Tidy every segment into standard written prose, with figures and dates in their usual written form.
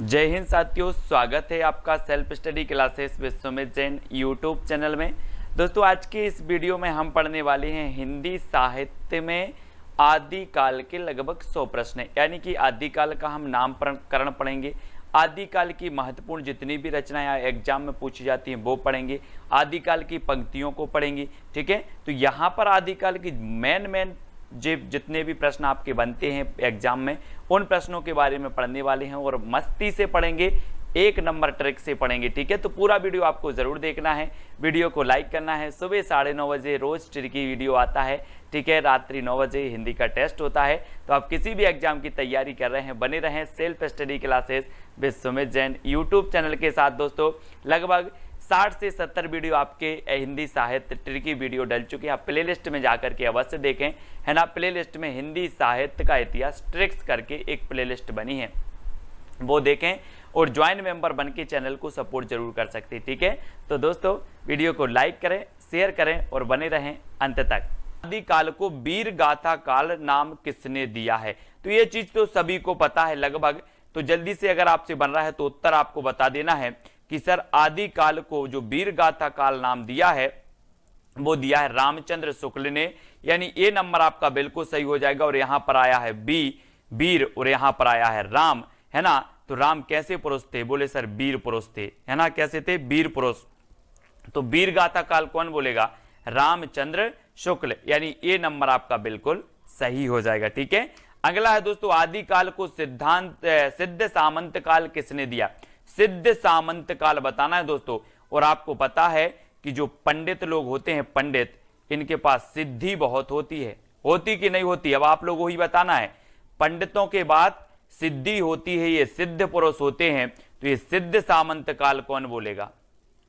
जय हिंद साथियों, स्वागत है आपका self study classes with Sumit Jain YouTube channel में। दोस्तों, आज के इस वीडियो में हम पढ़ने वाले हैं हिंदी साहित्य में आदिकाल के लगभग 100 प्रश्न, यानी कि आदिकाल का हम नामकरण पढ़ेंगे। आदिकाल की महत्वपूर्ण जितनी भी रचनाएं एग्जाम में पूछी जाती हैं वो पढ़ेंगे। आदिकाल की पंक्तियों को पढ़ेंगे। ठीक है, तो यहाँ पर आदिकाल की मेन जितने भी प्रश्न आपके बनते हैं एग्जाम में, उन प्रश्नों के बारे में पढ़ने वाले हैं और मस्ती से पढ़ेंगे, एक नंबर ट्रिक से पढ़ेंगे। ठीक है, तो पूरा वीडियो आपको जरूर देखना है, वीडियो को लाइक करना है। सुबह 9:30 बजे रोज ट्रिकी वीडियो आता है। ठीक है, रात्रि 9 बजे हिंदी का टेस्ट होता है। तो आप किसी भी एग्जाम की तैयारी कर रहे हैं, बने रहें self study classes with Sumit Jain YouTube channel के साथ। दोस्तों, लगभग 60 से 70 वीडियो आपके हिंदी साहित्य ट्रिकी वीडियो डल चुके हैं। आप प्ले लिस्ट में जाकर के अवश्य देखें, है ना। प्ले लिस्ट में हिंदी साहित्य का इतिहास ट्रिक्स करके एक प्ले लिस्ट बनी है, वो देखें और ज्वाइन मेंबर बन के चैनल को सपोर्ट जरूर कर सकते हैं। ठीक है, तो दोस्तों वीडियो को लाइक करें, शेयर करें और बने रहें अंत तक। आदिकाल को वीर गाथा काल नाम किसने दिया है? तो ये चीज तो सभी को पता है लगभग, तो जल्दी से अगर आपसे बन रहा है तो उत्तर आपको बता देना है कि सर आदिकाल को जो वीर गाथा काल नाम दिया है वो दिया है रामचंद्र शुक्ल ने, यानी ए नंबर आपका बिल्कुल सही हो जाएगा। और यहां पर आया है बी वीर और यहां पर आया है राम, है ना। तो राम कैसे पुरुष थे? बोले सर वीर पुरुष थे, है ना। कैसे थे? वीर पुरुष। तो वीर गाथा काल कौन बोलेगा? रामचंद्र शुक्ल, यानी ए नंबर आपका बिल्कुल सही हो जाएगा। ठीक है, अगला है दोस्तों, आदिकाल को सिद्ध सामंत काल किसने दिया? सिद्ध सामंत काल बताना है दोस्तों। और आपको पता है कि जो पंडित लोग होते हैं, पंडित, इनके पास सिद्धि बहुत होती है। होती कि नहीं होती? अब आप लोगों को ही बताना है। पंडितों के बाद सिद्धि होती है, ये सिद्ध पुरुष होते हैं। तो ये सिद्ध सामंत काल कौन बोलेगा?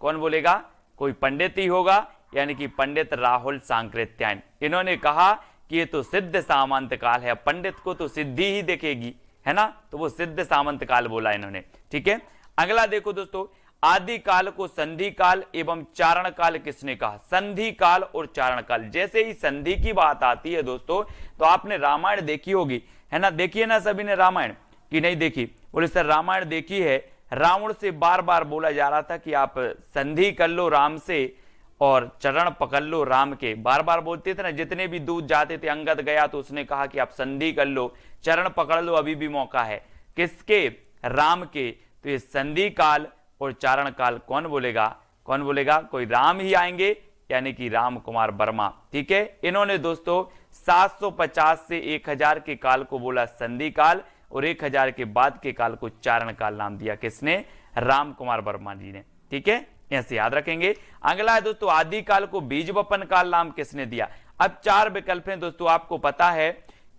कौन बोलेगा? कोई पंडित ही होगा, यानी कि पंडित राहुल सांकृत्यायन। इन्होंने कहा कि ये तो सिद्ध सामंत काल है, पंडित को तो सिद्धि ही दिखेगी, है ना। तो वो सिद्ध सामंत काल बोला इन्होंने। ठीक है, अगला देखो दोस्तों, आदिकाल को संधि काल एवं चारण काल किसने कहा? संधि काल और चारण काल। जैसे ही संधि की बात आती है दोस्तों, तो आपने रामायण देखी होगी, है ना। देखिए ना सभी ने रामायण, कि नहीं देखी? बोले सर रामायण देखी है। रावण से बार बार बोला जा रहा था कि आप संधि कर लो राम से और चरण पकड़ लो राम के, बार बार बोलते थे ना। जितने भी दूत जाते थे, अंगद गया तो उसने कहा कि आप संधि कर लो, चरण पकड़ लो, अभी भी मौका है। किसके? राम के। तो ये संधि काल और चारण काल कौन बोलेगा? कौन बोलेगा? कोई राम ही आएंगे, यानी कि राम कुमार वर्मा। ठीक है, इन्होंने दोस्तों 750 से 1000 के काल को बोला संधि काल और 1000 के बाद के काल को चारण काल नाम दिया। किसने? राम कुमार वर्मा जी ने। ठीक है, ऐसे याद रखेंगे। अगला है दोस्तों, आदिकाल को बीज वपन काल नाम किसने दिया? अब 4 विकल्प हैं दोस्तों। आपको पता है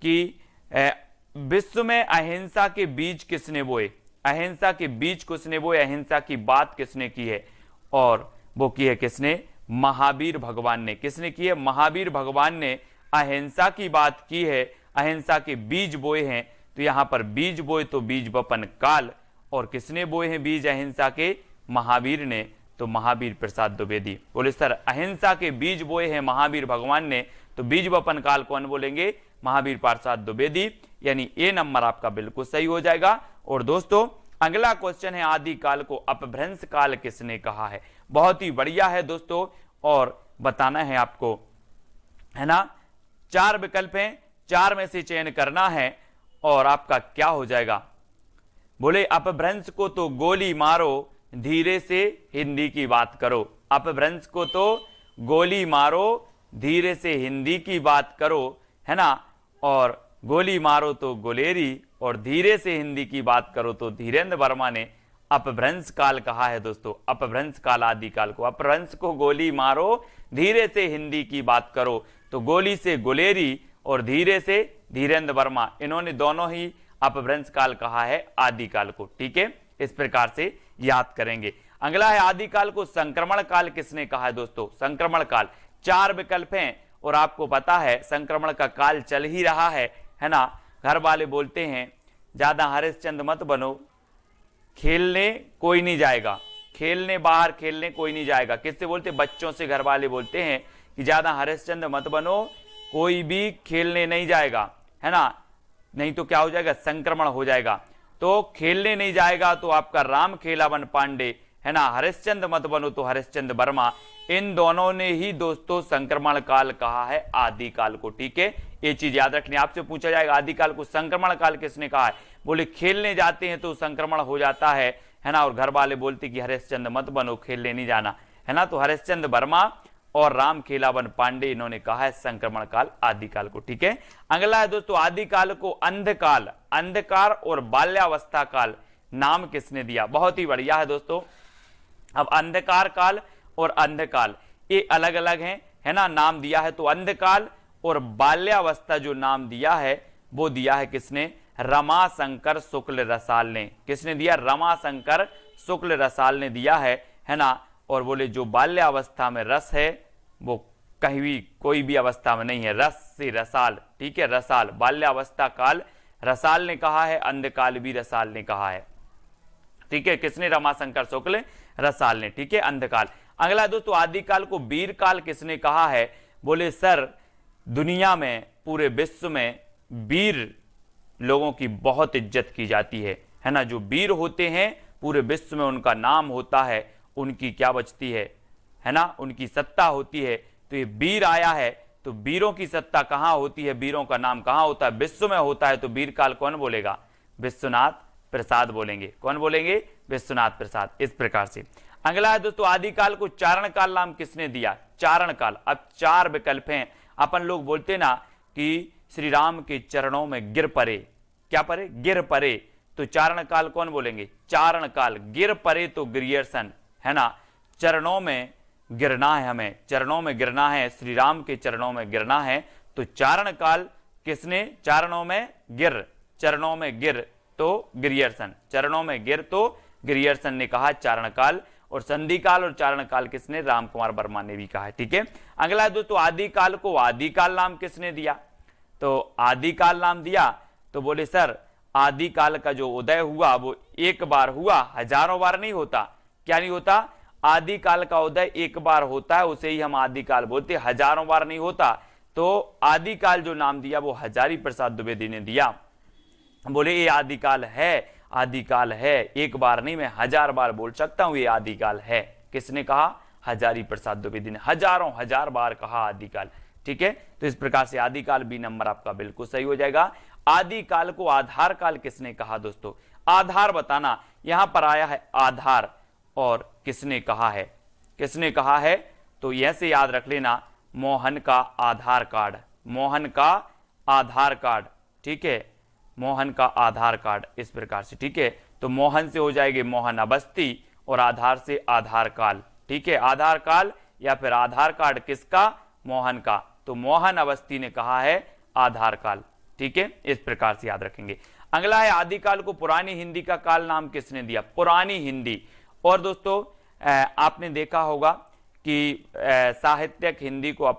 कि विश्व में अहिंसा के बीज किसने बोए? अहिंसा के बीज किसने बोए? अहिंसा की बात किसने की है? और वो की है किसने? महावीर भगवान ने। किसने की है? महावीर भगवान ने अहिंसा की बात की है, अहिंसा के बीज बोए हैं। तो यहां पर बीज बोए तो बीज वपन काल, और किसने बोए हैं बीज अहिंसा के? महावीर ने। तो महावीर प्रसाद द्विवेदी। बोले सर अहिंसा के बीज बोए हैं महावीर भगवान ने, तो बीज वपन काल कौन बोलेंगे? महावीर प्रसाद द्विवेदी, यानी ए नंबर आपका बिल्कुल सही हो जाएगा। और दोस्तों अगला क्वेश्चन है, आदिकाल को अपभ्रंश काल किसने कहा है? बहुत ही बढ़िया है दोस्तों, और बताना है आपको, है ना। 4 विकल्प हैं, 4 में से चयन करना है और आपका क्या हो जाएगा? बोले अपभ्रंश को तो गोली मारो, धीरे से हिंदी की बात करो। अपभ्रंश को तो गोली मारो, धीरे से हिंदी की बात करो, है ना। और गोली मारो तो गोलेरी, और धीरे से हिंदी की बात करो तो धीरेन्द्र वर्मा ने अपभ्रंश काल कहा है दोस्तों। अपभ्रंश काल आदिकाल को, अपभ्रंश को गोली मारो, धीरे से हिंदी की बात करो, तो गोली से गोलेरी और धीरे से धीरेन्द्र वर्मा, इन्होंने दोनों ही अपभ्रंश काल कहा है आदिकाल को। ठीक है, इस प्रकार से याद करेंगे। अगला है, आदिकाल को संक्रमण काल किसने कहा है दोस्तों? संक्रमण काल। 4 विकल्प हैं और आपको पता है संक्रमण का काल चल ही रहा है ना। घर वाले बोलते हैं ज्यादा हरिश्चंद्र मत बनो, खेलने कोई नहीं जाएगा, खेलने बाहर खेलने कोई नहीं जाएगा। किससे बोलते? बच्चों से घर वाले बोलते हैं कि ज्यादा हरिश्चंद्र मत बनो, कोई भी खेलने नहीं जाएगा, है ना, नहीं तो क्या हो जाएगा? संक्रमण हो जाएगा। तो खेलने नहीं जाएगा तो आपका राम खेलावन पांडे, है ना, हरिश्चंद्र मत बनो तो हरिश्चंद्र वर्मा। इन दोनों ने ही दोस्तों संक्रमण काल कहा है आदिकाल को। ठीक है, ये चीज याद रखनी। आपसे पूछा जाएगा आदिकाल को संक्रमण काल किसने कहा है, बोले खेलने जाते हैं तो संक्रमण हो जाता है ना, और घर वाले बोलते कि हरिश्चंद्र मत बनो, खेलने नहीं जाना, है ना, तो हरिश्चंद्र वर्मा और राम खेलावन पांडे इन्होंने कहा है संक्रमण काल आदिकाल को। ठीक है, अगला है दोस्तों आदिकाल को अंधकाल, अंधकार और बाल्यावस्था काल नाम किसने दिया। बहुत ही बढ़िया है दोस्तों। अब अंधकार काल और अंधकाल ये अलग अलग हैं, है ना, नाम दिया है। तो अंधकाल और बाल्यावस्था जो नाम दिया है वो दिया है किसने, रमाशंकर शुक्ल रसाल ने। किसने दिया, रमाशंकर शुक्ल रसाल ने दिया है ना। और बोले जो बाल्यावस्था में रस है वो कहीं भी कोई भी अवस्था में नहीं है, रस से रसाल। ठीक है, रसाल बाल्यावस्था काल रसाल ने कहा है, अंधकाल भी रसाल ने कहा है। ठीक है, किसने, रमाशंकर शुक्ल रसाल ने। ठीक है, अंधकाल। अगला दोस्तों आदिकाल को वीर काल किसने कहा है, बोले सर दुनिया में पूरे विश्व में वीर लोगों की बहुत इज्जत की जाती है ना। जो वीर होते हैं पूरे विश्व में उनका नाम होता है, उनकी क्या बचती है ना, उनकी सत्ता होती है। तो ये वीर आया है तो वीरों की सत्ता कहां होती है, वीरों का नाम कहां होता है, विश्व में होता है। तो वीर काल कौन बोलेगा, विश्वनाथ प्रसाद बोलेंगे। कौन बोलेंगे, विश्वनाथ प्रसाद। इस प्रकार से अगला है दोस्तों आदिकाल को चारण काल नाम किसने दिया, चारण काल। अब चार विकल्प हैं। अपन लोग बोलते ना कि श्री राम के चरणों में गिर परे, क्या परे, गिर परे। तो चारण काल कौन बोलेंगे, चारण काल। गिर परे तो गिरियर्सन, है ना, चरणों में गिरना है, हमें चरणों में गिरना है, श्री राम के चरणों में गिरना है। तो चारण काल किसने, चरणों में गिर, चरणों में गिर तो गिरियर्सन, चरणों में गिर तो गिरियर्सन ने कहा चारण काल। और संधि काल और चारण काल किसने, राम कुमार वर्मा ने भी कहा है। ठीक है, अगला है दोस्तों आदिकाल को आदिकाल नाम किसने दिया। तो आदिकाल नाम दिया तो बोले सर आदिकाल का जो उदय हुआ वो एक बार हुआ, हजारों बार नहीं होता। क्या नहीं होता, आदिकाल का उदय एक बार होता है, उसे ही हम आदिकाल बोलते, हजारों बार नहीं होता। तो आदिकाल जो नाम दिया वो हजारी प्रसाद द्विवेदी ने दिया। बोले ये आदिकाल है, आदिकाल है, एक बार नहीं मैं हजार बार बोल सकता हूं ये आदिकाल है। किसने कहा, हजारी प्रसाद द्विवेदी ने हजारों हजार बार कहा आदिकाल। ठीक है, तो इस प्रकार से आदिकाल बी नंबर आपका बिल्कुल सही हो जाएगा। आदिकाल को आधार काल किसने कहा दोस्तों, आधार बताना। यहां पर आया है आधार और किसने कहा है, किसने कहा है, तो ऐसे याद रख लेना, मोहन का आधार कार्ड, मोहन का आधार कार्ड। ठीक है, मोहन का आधार कार्ड, इस प्रकार से। ठीक है, तो मोहन से हो जाएगी मोहन अवस्थी और आधार से आधार काल। ठीक है, आधार काल या फिर आधार कार्ड किसका, मोहन का। तो मोहन अवस्थी ने कहा है आधार काल। ठीक है, इस प्रकार से याद रखेंगे। अगला है आदिकाल को पुरानी हिंदी का काल नाम किसने दिया, पुरानी हिंदी। और दोस्तों आपने देखा होगा कि साहित्यिक हिंदी को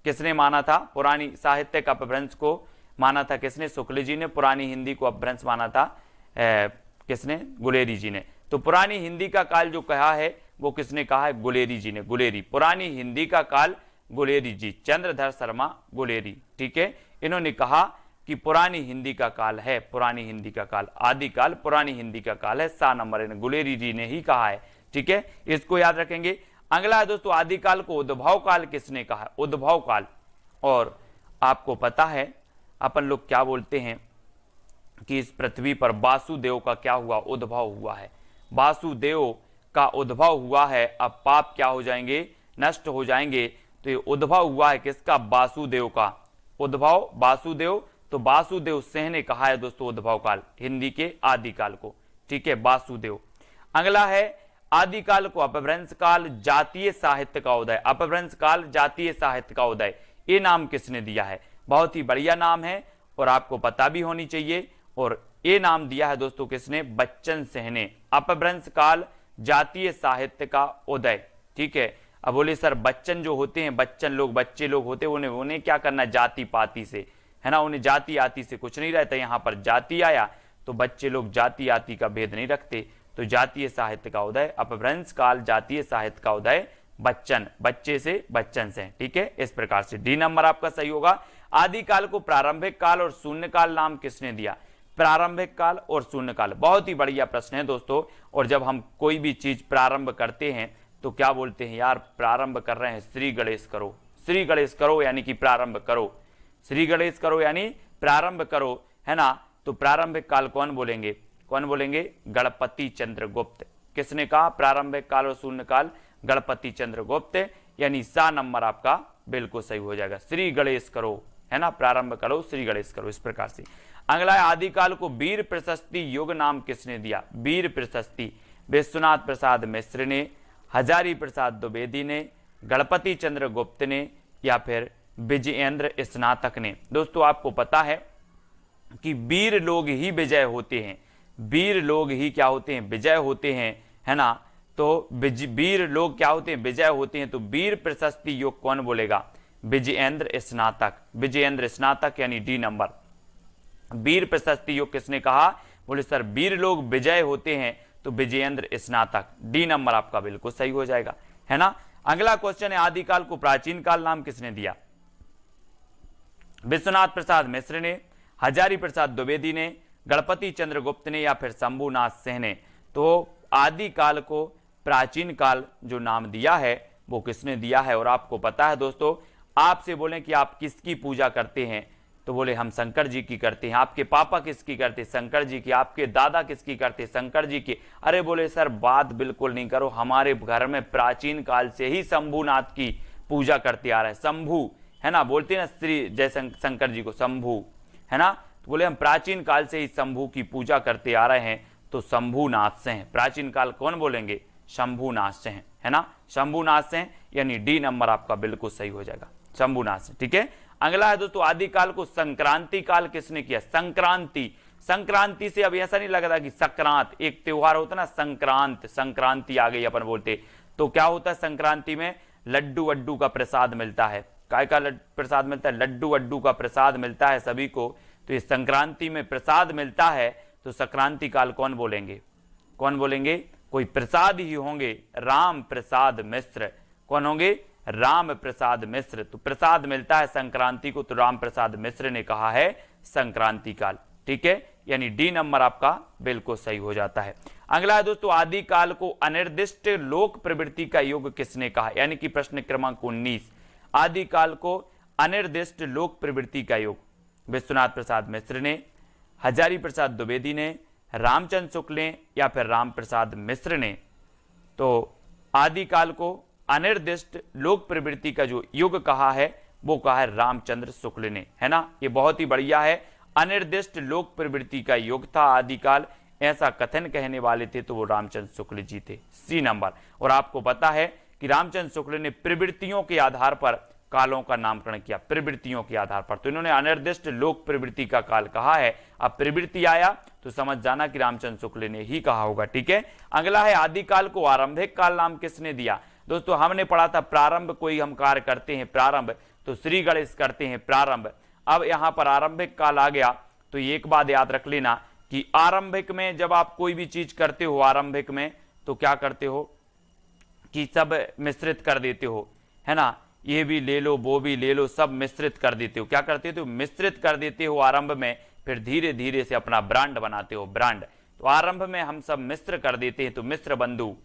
किसने माना था, पुरानी साहित्यिक अपभ्रंश को माना था किसने, शुक्ल जी ने। पुरानी हिंदी को अपभ्रंश माना था किसने, गुलेरी जी ने। तो पुरानी हिंदी का काल जो कहा है वो किसने कहा है, गुलेरी जी ने, गुलेरी। पुरानी हिंदी का काल गुलेरी जी, चंद्रधर शर्मा गुलेरी। ठीक है, इन्होंने कहा कि पुरानी हिंदी का काल है, पुरानी हिंदी का काल, आदिकाल पुरानी हिंदी का काल है। 7 नंबर गुलेरी जी ने ही कहा है। ठीक है, इसको याद रखेंगे। अगला है दोस्तों आदिकाल को उद्भव काल किसने कहा है, उद्भव काल। और आपको पता है अपन लोग क्या बोलते हैं कि इस पृथ्वी पर वासुदेव का क्या हुआ, उद्भव हुआ है। वासुदेव का उद्भव हुआ है। अब पाप क्या हो जाएंगे, नष्ट हो जाएंगे। तो ये उद्भव हुआ है किसका, वासुदेव का, उद्भव वासुदेव। तो वासुदेव सिंह ने कहा है दोस्तों उद्भव काल हिंदी के आदिकाल को। ठीक है, वासुदेव। अगला है आदिकाल को अपभ्रंश काल, जातीय साहित्य का उदय, अपभ्रंश काल, जातीय साहित्य का उदय, ये नाम किसने दिया है। बहुत ही बढ़िया नाम है और आपको पता भी होनी चाहिए। और ये नाम दिया है दोस्तों किसने, बच्चन सिंह ने, अपभ्रंश काल, जातीय साहित्य का उदय। ठीक है, अब बोले सर बच्चन जो होते हैं, बच्चन लोग, बच्चे लोग होते हैं, उन्हें क्या करना, जाति पाति से, है ना, उन्हें जाति आति से कुछ नहीं रहता। यहाँ पर जाति आया तो बच्चे लोग जाति आति का भेद नहीं रखते। तो जातीय साहित्य का उदय, अपभ्रंश काल, जातीय साहित्य का उदय, बच्चन, बच्चे से, बच्चन से। ठीक है, इस प्रकार से डी नंबर आपका सही होगा। आदिकाल को प्रारंभिक काल और शून्य काल नाम किसने दिया। प्रारंभिक काल और शून्य काल। बहुत ही बढ़िया प्रश्न है दोस्तों। और जब हम कोई भी चीज प्रारंभ करते हैं तो क्या बोलते हैं, यार प्रारंभ कर रहे हैं, श्री गणेश करो, श्री गणेश करो यानी कि प्रारंभ करो, श्री गणेश करो यानी प्रारंभ करो, है ना। तो प्रारंभिक काल कौन बोलेंगे, कौन बोलेंगे, गणपति चंद्रगुप्त। किसने कहा प्रारंभिक काल और शून्य काल, गणपति चंद्रगुप्त, यानी सा नंबर आपका बिल्कुल सही हो जाएगा, श्री गणेश करो, है ना, प्रारंभ करो, श्री गणेश करो, इस प्रकार से। अगला है आदिकाल को वीर प्रशस्ति युग नाम किसने दिया, वीर प्रशस्ति विश्वनाथ प्रसाद मिश्र ने, हजारी प्रसाद द्विवेदी ने, गणपति चंद्र गुप्त ने, या फिर विजयेंद्र स्नातक ने। दोस्तों आपको पता है कि वीर लोग ही विजय होते हैं, वीर लोग ही क्या होते हैं, विजय होते हैं, है ना। तो वीर लोग क्या होते हैं, विजय होते हैं। तो वीर प्रशस्ति योग कौन बोलेगा, विजयेंद्र स्नातक, विजयेंद्र स्नातक यानी डी नंबर। वीर प्रशस्ति योग किसने कहा, बोले सर वीर लोग विजय होते हैं, तो विजयेंद्र स्नातक, डी नंबर आपका बिल्कुल सही हो जाएगा, है ना। अगला क्वेश्चन है आदिकाल को प्राचीन काल नाम किसने दिया, विश्वनाथ प्रसाद मिश्र ने, हजारी प्रसाद द्विवेदी ने, गणपति चंद्रगुप्त ने, या फिर शंभुनाथ सेन ने। तो आदिकाल को प्राचीन काल जो नाम दिया है वो किसने दिया है। और आपको पता है दोस्तों, आपसे बोलें कि आप किसकी पूजा करते हैं, तो बोले हम शंकर जी की करते हैं। आपके पापा किसकी करते, शंकर जी की। आपके दादा किसकी करते, शंकर जी की। अरे बोले सर बात बिल्कुल नहीं करो, हमारे घर में प्राचीन काल से ही शंभुनाथ की पूजा करते आ रहे हैं, शंभु, है ना, बोलते हैं ना श्री जय शंकर जी को, शंभु, है ना। तो बोले हम प्राचीन काल से ही शंभु की पूजा करते आ रहे हैं, तो शंभुनाथ से हैं। प्राचीन काल कौन बोलेंगे, शंभुनाथ से हैं, है ना, शंभुनाथ से हैं, यानी डी नंबर आपका बिल्कुल सही हो जाएगा, शंभुनाथ से। ठीक है। अगला है दोस्तों आदिकाल को संक्रांति काल किसने किया, संक्रांति। संक्रांति से अब ऐसा नहीं लग रहा कि संक्रांत एक त्योहार होता ना, संक्रांत, संक्रांति आ गई अपन बोलते। तो क्या होता है संक्रांति में, लड्डू वड्डू का प्रसाद मिलता है। काय का प्रसाद मिलता है, लड्डू वड्डू का प्रसाद मिलता है सभी को। तो इस संक्रांति में प्रसाद मिलता है, तो संक्रांति काल कौन बोलेंगे, कौन बोलेंगे, कोई प्रसाद ही होंगे, राम प्रसाद मिश्र। कौन होंगे, राम प्रसाद मिश्र। तो प्रसाद मिलता है संक्रांति को, तो राम प्रसाद मिश्र ने कहा है संक्रांति काल। ठीक है, यानी डी नंबर आपका बिल्कुल सही हो जाता है। अगला है दोस्तों आदिकाल को अनिर्दिष्ट लोक प्रवृत्ति का युग किसने कहा, यानी कि प्रश्न क्रमांक 19। आदिकाल को अनिर्दिष्ट लोक प्रवृत्ति का युग विश्वनाथ प्रसाद मिश्र ने, हजारी प्रसाद द्विवेदी ने, रामचंद्र शुक्ल ने, या फिर राम प्रसाद मिश्र ने। तो आदिकाल को अनिर्दिष्ट लोक प्रवृत्ति का जो युग कहा है वो कहा है रामचंद्र शुक्ल ने, है ना। ये बहुत ही बढ़िया है, अनिर्दिष्ट लोक प्रवृत्ति का युग था आदिकाल, ऐसा कथन कहने वाले थे तो वो रामचंद्र शुक्ल जी थे, सी नंबर। और आपको पता है कि रामचंद्र शुक्ल ने प्रवृत्तियों के आधार पर कालों का नामकरण किया, प्रवृत्तियों के आधार पर। तो इन्होंने अनिर्दिष्ट लोक प्रवृत्ति का काल कहा है। अब प्रवृत्ति आया तो समझ जाना कि रामचंद्र शुक्ल ने ही कहा होगा। ठीक है। अगला है आदिकाल को आरंभिक काल नाम किसने दिया। दोस्तों हमने पढ़ा था प्रारंभ कोई हम कार्य करते हैं प्रारंभ, तो श्री गणेश करते हैं प्रारंभ। अब यहां पर आरंभिक काल आ गया, तो एक बात याद रख लेना कि आरंभिक में जब आप कोई भी चीज करते हो आरंभिक में, तो क्या करते हो कि सब मिश्रित कर देते हो, है ना। ये भी ले लो वो भी ले लो, सब मिश्रित कर देते हो। क्या करते हो, मिश्रित कर देते हो आरंभ में, फिर धीरे धीरे से अपना ब्रांड बनाते हो, ब्रांड। तो आरंभ में हम सब मिश्र कर देते हैं, तो मिश्र बंधु,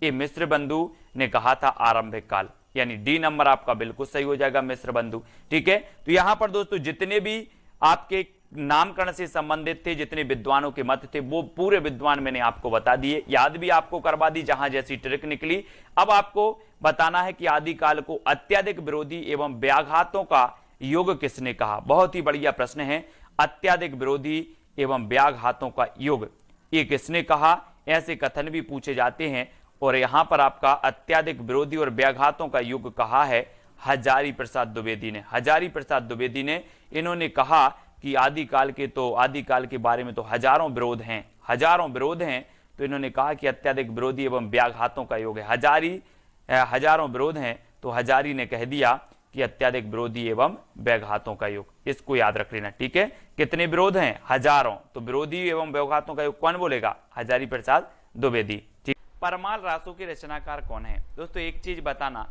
ये मिश्र बंधु ने कहा था आरंभिक काल, यानी डी नंबर आपका बिल्कुल सही हो जाएगा, मिश्र बंधु। ठीक है। तो यहां पर दोस्तों जितने भी आपके नामकरण से संबंधित थे, जितने विद्वानों के मत थे, वो पूरे विद्वान मैंने आपको बता दिए, याद भी आपको करवा दी जहां जैसी ट्रिक निकली। अब आपको बताना है कि आदिकाल को अत्यधिक विरोधी एवं व्याघातों का युग किसने कहा। बहुत ही बढ़िया प्रश्न है, अत्यधिक विरोधी एवं व्याघातों का युग ये किसने कहा, ऐसे कथन भी पूछे जाते हैं। और यहां पर आपका अत्यधिक विरोधी और व्याघातों का युग कहा है हजारी प्रसाद द्विवेदी ने, हजारी प्रसाद द्विवेदी ने। इन्होंने कहा कि आदिकाल के बारे में तो हजारों विरोध हैं, हजारों विरोध हैं। तो इन्होंने कहा कि अत्यधिक विरोधी एवं व्याघातों का योग है, हजारों विरोध हैं, तो हजारी ने कह दिया कि अत्यधिक विरोधी एवं व्याघातों का योग। इसको याद रख लेना। ठीक है। कितने विरोध हैं, हजारों, तो विरोधी एवं व्याघातों का योग कौन बोलेगा, हजारी प्रसाद द्विवेदी। ठीक। परमाल रासों के रचनाकार कौन है। दोस्तों एक चीज बताना,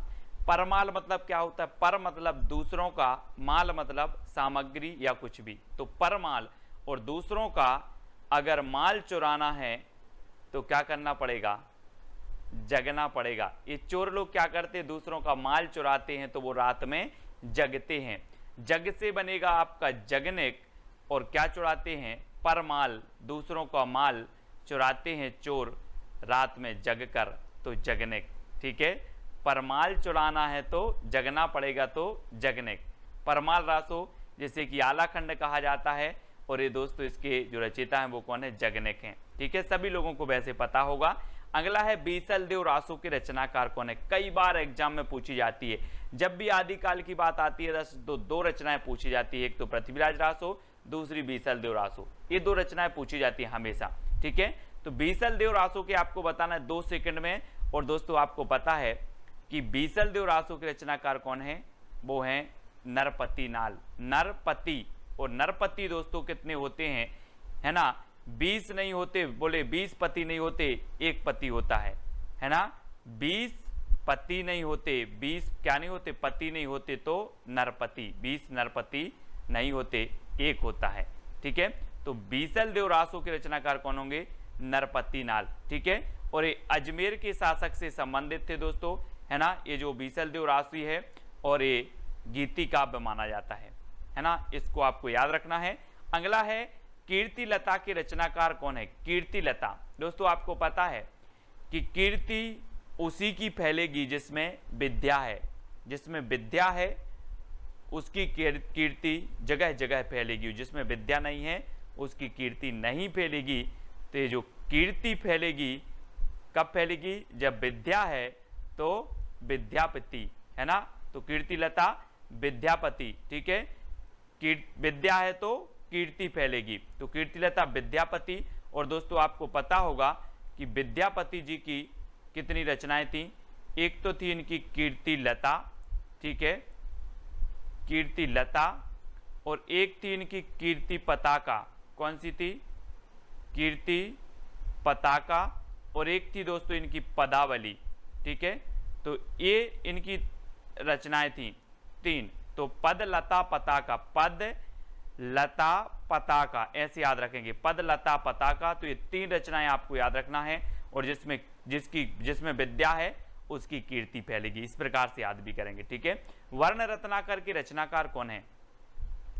परमाल मतलब क्या होता है, पर मतलब दूसरों का, माल मतलब सामग्री या कुछ भी। तो परमाल और दूसरों का अगर माल चुराना है तो क्या करना पड़ेगा, जगना पड़ेगा। ये चोर लोग क्या करते हैं, दूसरों का माल चुराते हैं तो वो रात में जगते हैं। जग से बनेगा आपका जगनेक, और क्या चुराते हैं, परमाल, दूसरों का माल चुराते हैं चोर रात में जग कर, तो जगनेक। ठीक है, परमाल चुराना है तो जगना पड़ेगा, तो जगनेक। परमाल रासो जिसे कि आलाखंड कहा जाता है, और ये दोस्तों इसके जो रचयिता हैं वो कौन है, जगनेक हैं। ठीक है, सभी लोगों को वैसे पता होगा। अगला है बीसल देव रासो के रचनाकार कौन है, कई बार एग्जाम में पूछी जाती है। जब भी आदिकाल की बात आती है तो दो रचनाएं पूछी जाती है, एक तो पृथ्वीराज रासो, दूसरी बीसल देव रासो। ये दो रचनाएं पूछी जाती है हमेशा। ठीक है, तो बीसल देव रासो के आपको बताना है 2 सेकंड में। और दोस्तों आपको पता है कि बीसल देव रासो के रचनाकार कौन है, वो है नरपति नाल। नरपति, और नरपति दोस्तों कितने होते हैं, है ना, 20 नहीं होते, बोले 20 पति नहीं होते, एक पति होता है ना, 20 पति नहीं होते, 20 क्या नहीं होते, पति नहीं होते, तो नरपति, 20 नरपति नहीं होते, एक होता है। ठीक है, तो बीसल देव रासो के रचनाकार कौन होंगे, नरपति नाल। ठीक है, और ये अजमेर के शासक से संबंधित थे दोस्तों, है ना, ये जो बीसल देव रासो है, और ये गीति काव्य माना जाता है ना, इसको आपको याद रखना है। अगला है कीर्ति लता के रचनाकार कौन है, कीर्ति लता। दोस्तों आपको पता है कि कीर्ति उसी की फैलेगी जिसमें विद्या है, जिसमें विद्या है उसकी कीर्ति जगह जगह फैलेगी, जिसमें विद्या नहीं है उसकी कीर्ति नहीं फैलेगी। तो ये जो कीर्ति फैलेगी कब फैलेगी, जब विद्या है तो विद्यापति, है ना, तो कीर्ति लता विद्यापति। ठीक है, विद्या है तो कीर्ति फैलेगी, तो कीर्तिलता विद्यापति। और दोस्तों आपको पता होगा कि विद्यापति जी की कितनी रचनाएं थी, एक तो थी इनकी कीर्ति लता, ठीक है, कीर्ति लता, और एक थी इनकी कीर्ति पताका। कौन सी थी, कीर्ति पताका, और एक थी दोस्तों इनकी पदावली। ठीक है, तो ये इनकी रचनाएं थी 3, तो पद लता पताका, पद लता पताका, ऐसे याद रखेंगे, पद लता पताका। तो ये 3 रचनाएं आपको याद रखना है, और जिसमें विद्या है उसकी कीर्ति फैलेगी, इस प्रकार से याद भी करेंगे। ठीक है, वर्ण रत्नाकर के रचनाकार कौन है,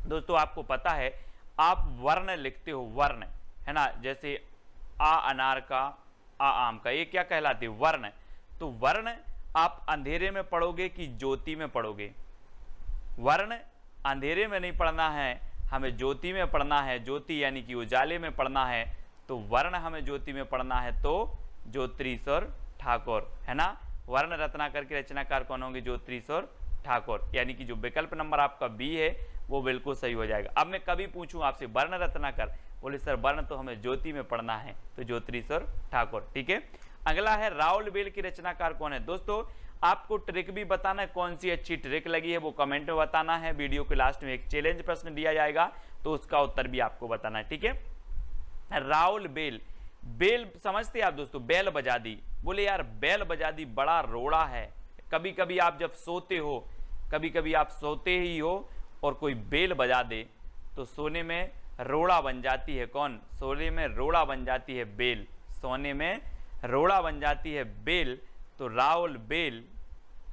दोस्तों आपको पता है, आप वर्ण लिखते हो, वर्ण, है ना, जैसे आ अनार का, आ आम का, ये क्या कहलाते, वर्ण। तो वर्ण आप अंधेरे में पढ़ोगे कि ज्योति में पढ़ोगे, वर्ण अंधेरे में नहीं पढ़ना है, हमें ज्योति में पढ़ना है, ज्योति यानी कि उजाले में पढ़ना है। तो वर्ण हमें ज्योति में पढ़ना है, तो ज्योतिरीश्वर ठाकुर, है ना। वर्ण रत्नाकर के रचनाकार कौन होंगे, ज्योतिरीश्वर ठाकुर, यानी कि जो विकल्प नंबर आपका बी है वो बिल्कुल सही हो जाएगा। अब मैं कभी पूछूं आपसे वर्ण रत्नाकर, बोले सर वर्ण तो हमें ज्योति में पढ़ना है, तो ज्योतिरीश्वर ठाकुर। ठीक है, अगला है राउलबेल की रचनाकार कौन है। दोस्तों आपको ट्रिक भी बताना है, कौन सी अच्छी ट्रिक लगी है वो कमेंट में बताना है। वीडियो के लास्ट में एक चैलेंज प्रश्न दिया जाएगा, तो उसका उत्तर भी आपको बताना है। ठीक है, राउलबेल, बेल समझते हैं आप दोस्तों, बैल बजा दी, बोले यार बैल बजा दी बड़ा रोड़ा है। कभी कभी आप जब सोते हो, कभी कभी आप सोते ही हो और कोई बेल बजा दे तो सोने में रोड़ा बन जाती है। कौन, सोने में रोड़ा बन जाती है बेल, सोने में रोड़ा बन जाती है बेल। तो राउल बेल,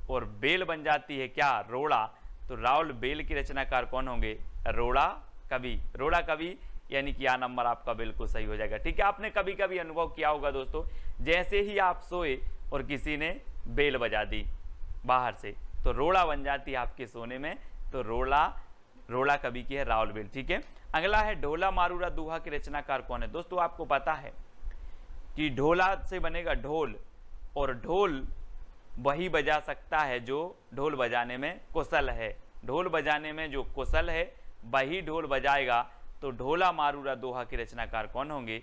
और बेल बन जाती है क्या, रोड़ा। तो राउल बेल की रचनाकार कौन होंगे, रोड़ा कवि, रोड़ा कवि, यानी कि यह नंबर आपका बिल्कुल सही हो जाएगा। ठीक है, आपने कभी कभी अनुभव किया होगा दोस्तों, जैसे ही आप सोए और किसी ने बेल बजा दी बाहर से, तो रोड़ा बन जाती है आपके सोने में, तो रोड़ा कवि की है राउल बेल। ठीक है, अगला है ढोला मारूरा दूहा की रचनाकार कौन है। दोस्तों आपको पता है कि ढोला से बनेगा ढोल, और ढोल वही बजा सकता है जो ढोल बजाने में कुशल है, ढोल बजाने में जो कुशल है वही ढोल बजाएगा। तो ढोला मारूरा दोहा के रचनाकार कौन होंगे,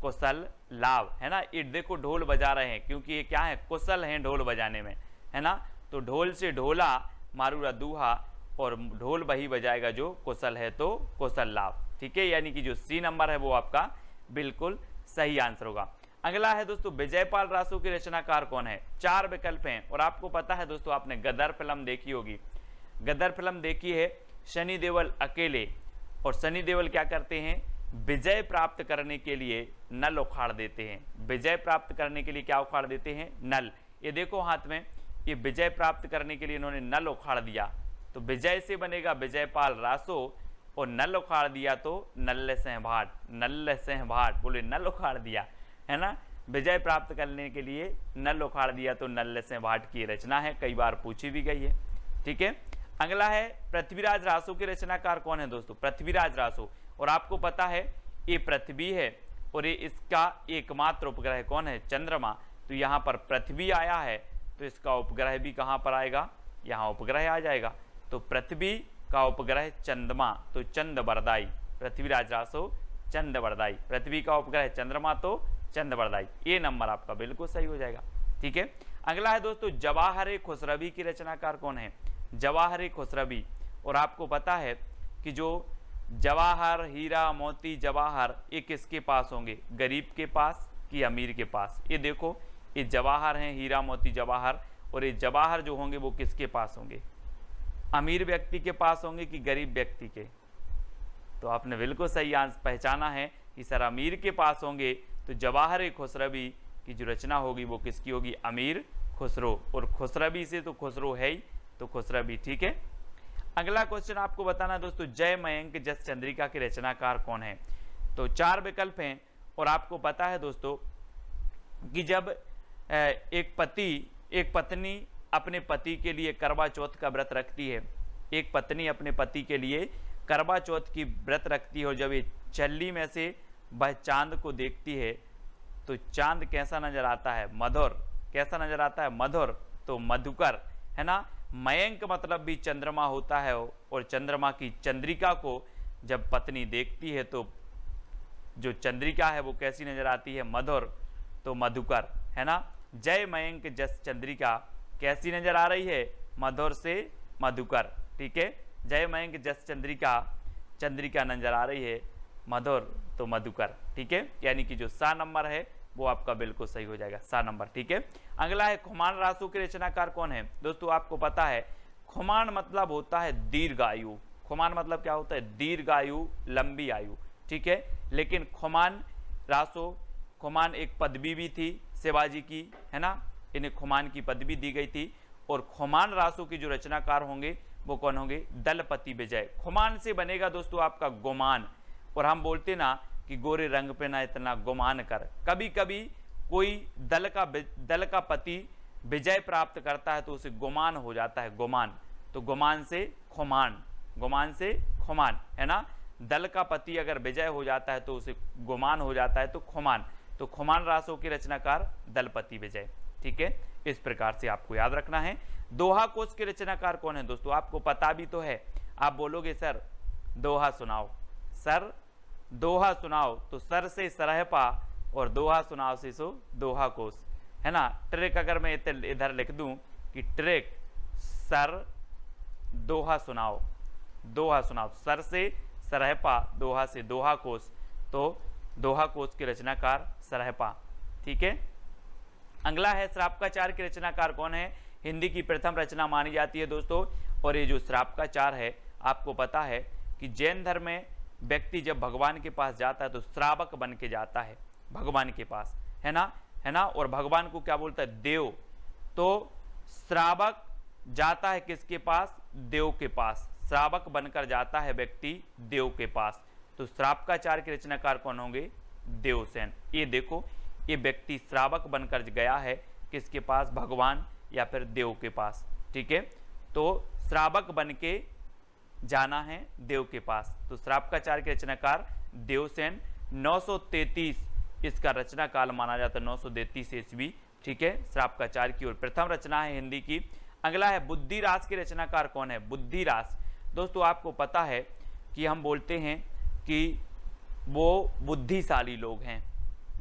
कुशल लाभ, है ना। ये देखो ढोल बजा रहे हैं क्योंकि ये क्या है, कुशल हैं ढोल बजाने में, है ना। तो ढोल से ढोला मारूरा दूहा, और ढोल वही बजाएगा जो कुशल है, तो कुशल लाभ। ठीक है, यानी कि जो सी नंबर है वो आपका बिल्कुल सही आंसर होगा। अगला है दोस्तों विजयपाल रासो के रचनाकार कौन है। 4 विकल्प हैं, और आपको पता है दोस्तों आपने गदर फिल्म देखी होगी, गदर फिल्म देखी है, सनी देओल अकेले, और सनी देओल क्या करते हैं, विजय प्राप्त करने के लिए नल उखाड़ देते हैं। विजय प्राप्त करने के लिए क्या उखाड़ देते हैं? नल। ये देखो हाथ में, ये विजय प्राप्त करने के लिए इन्होंने नल उखाड़ दिया, तो विजय से बनेगा विजयपाल रासो, और नल उखाड़ दिया तो नल्ल सिंह भाट। नल्ल सिंह भाट, बोले नल उखाड़ दिया, है ना। विजय प्राप्त करने के लिए नल उखाड़ दिया तो नल्ल सिंह भाट की रचना है, कई बार पूछी भी गई है। ठीक है, अगला है पृथ्वीराज रासो के रचनाकार कौन है दोस्तों? पृथ्वीराज रासो। और आपको पता है ये पृथ्वी है और ये इसका एकमात्र उपग्रह कौन है? चंद्रमा। तो यहाँ पर पृथ्वी आया है तो इसका उपग्रह भी कहाँ पर आएगा? यहाँ उपग्रह आ जाएगा। तो पृथ्वी का उपग्रह चंद्रमा, तो चंद्रवरदाई। पृथ्वीराज रासो चंद्रवरदाई। पृथ्वी का उपग्रह चंद्रमा तो चंद्रवरदाई। ये नंबर आपका बिल्कुल सही हो जाएगा। ठीक है, अगला है दोस्तों जवाहर खुसरवी की रचनाकार कौन है? जवाहर खुसरवी। और आपको पता है कि जो जवाहर, हीरा, मोती, जवाहर ये किसके पास होंगे? गरीब के पास कि अमीर के पास? ये देखो, ये जवाहर हैं, हीरा, मोती, जवाहर, और ये जवाहर जो होंगे वो किसके पास होंगे? अमीर व्यक्ति के पास होंगे कि गरीब व्यक्ति के? तो आपने बिल्कुल सही आंसर पहचाना है कि सर अमीर के पास होंगे। तो जवाहर खुसरवी की जो रचना होगी वो किसकी होगी? अमीर खुसरो। और खुसरवी से तो खुसरो है ही, तो खुसरवी। ठीक है, अगला क्वेश्चन आपको बताना दोस्तों, जय मयंक जस चंद्रिका के रचनाकार कौन है? तो 4 विकल्प हैं। और आपको पता है दोस्तों कि जब एक पत्नी अपने पति के लिए करवा चौथ का व्रत रखती है, एक पत्नी अपने पति के लिए करवा चौथ की व्रत रखती है, और जब ये चल्ली में से वह चांद को देखती है तो चांद कैसा नजर आता है? मधुर। कैसा नजर आता है? मधुर, तो मधुकर, है ना। मयंक मतलब भी चंद्रमा होता है, और चंद्रमा की चंद्रिका को जब पत्नी देखती है तो जो चंद्रिका है वो कैसी नजर आती है? मधुर, तो मधुकर, है ना। जय मयंक जस चंद्रिका कैसी नजर आ रही है? मधुर से मधुकर। ठीक है, जय मयंक जस चंद्रिका नजर आ रही है, मधुर तो मधुकर। ठीक है, यानी कि जो सा नंबर है वो आपका बिल्कुल सही हो जाएगा, सा नंबर। ठीक है, अगला है खुमान रासो के रचनाकार कौन है? दोस्तों आपको पता है खुमान मतलब होता है दीर्घायु। खुमान मतलब क्या होता है? दीर्घायु, लंबी आयु। ठीक है, लेकिन खुमान रासो, खुमान एक पदवी भी थी शिवाजी की, है ना। इन्हें खुमान की पदवी दी गई थी। और खुमान रासो की जो रचनाकार होंगे वो कौन होंगे? दलपति विजय। खुमान से बनेगा दोस्तों आपका गुमान। और हम बोलते ना कि गोरे रंग पे ना इतना गुमान कर। कभी कभी कोई दल का पति विजय प्राप्त करता है तो उसे गुमान हो जाता है, गुमान। तो गुमान से खुमान, गुमान से खुमान, है ना। दल का पति अगर विजय हो जाता है तो उसे गुमान हो जाता है, तो खुमान। तो खुमान रासो के रचनाकार दलपति विजय। ठीक है, इस प्रकार से आपको याद रखना है। दोहा कोश के रचनाकार कौन है दोस्तों? आपको पता भी तो है। आप बोलोगे सर दोहा सुनाओ, सर दोहा सुनाओ, तो सर से सरहपा और दोहा सुनाओ से सो दोहा कोश, है ना। ट्रिक अगर मैं इधर लिख दूं कि ट्रिक सर दोहा सुनाओ, दोहा सुनाओ, सर से सरहपा, दोहा से दोहा कोश, तो दोहा कोश के रचनाकार सरहपा। ठीक है, अगला है श्रापकाचार के रचनाकार कौन है? हिंदी की प्रथम रचना मानी जाती है दोस्तों। और ये जो श्रापकाचार है, आपको पता है कि जैन धर्म में व्यक्ति जब भगवान के पास जाता है तो श्रावक बन के जाता है भगवान के पास, है ना, है ना। और भगवान को क्या बोलता है? देव। तो श्रावक जाता है किसके पास? देव के पास। श्रावक बनकर जाता है व्यक्ति देव के पास। तो श्रापकाचार के रचनाकार कौन होंगे? देवसेन। ये देखो, ये व्यक्ति श्रावक बनकर गया है किसके पास? भगवान या फिर देव के पास। ठीक है, तो श्रावक बन के जाना है देव के पास। तो श्रापकाचार के रचनाकार देवसेन। 933 इसका रचना काल माना जाता है, 933 ईस्वी। ठीक है, श्रापकाचार की ओर प्रथम रचना है हिंदी की। अगला है बुद्धिरास के रचनाकार कौन है? बुद्धिरास। दोस्तों आपको पता है कि हम बोलते हैं कि वो बुद्धिशाली लोग हैं,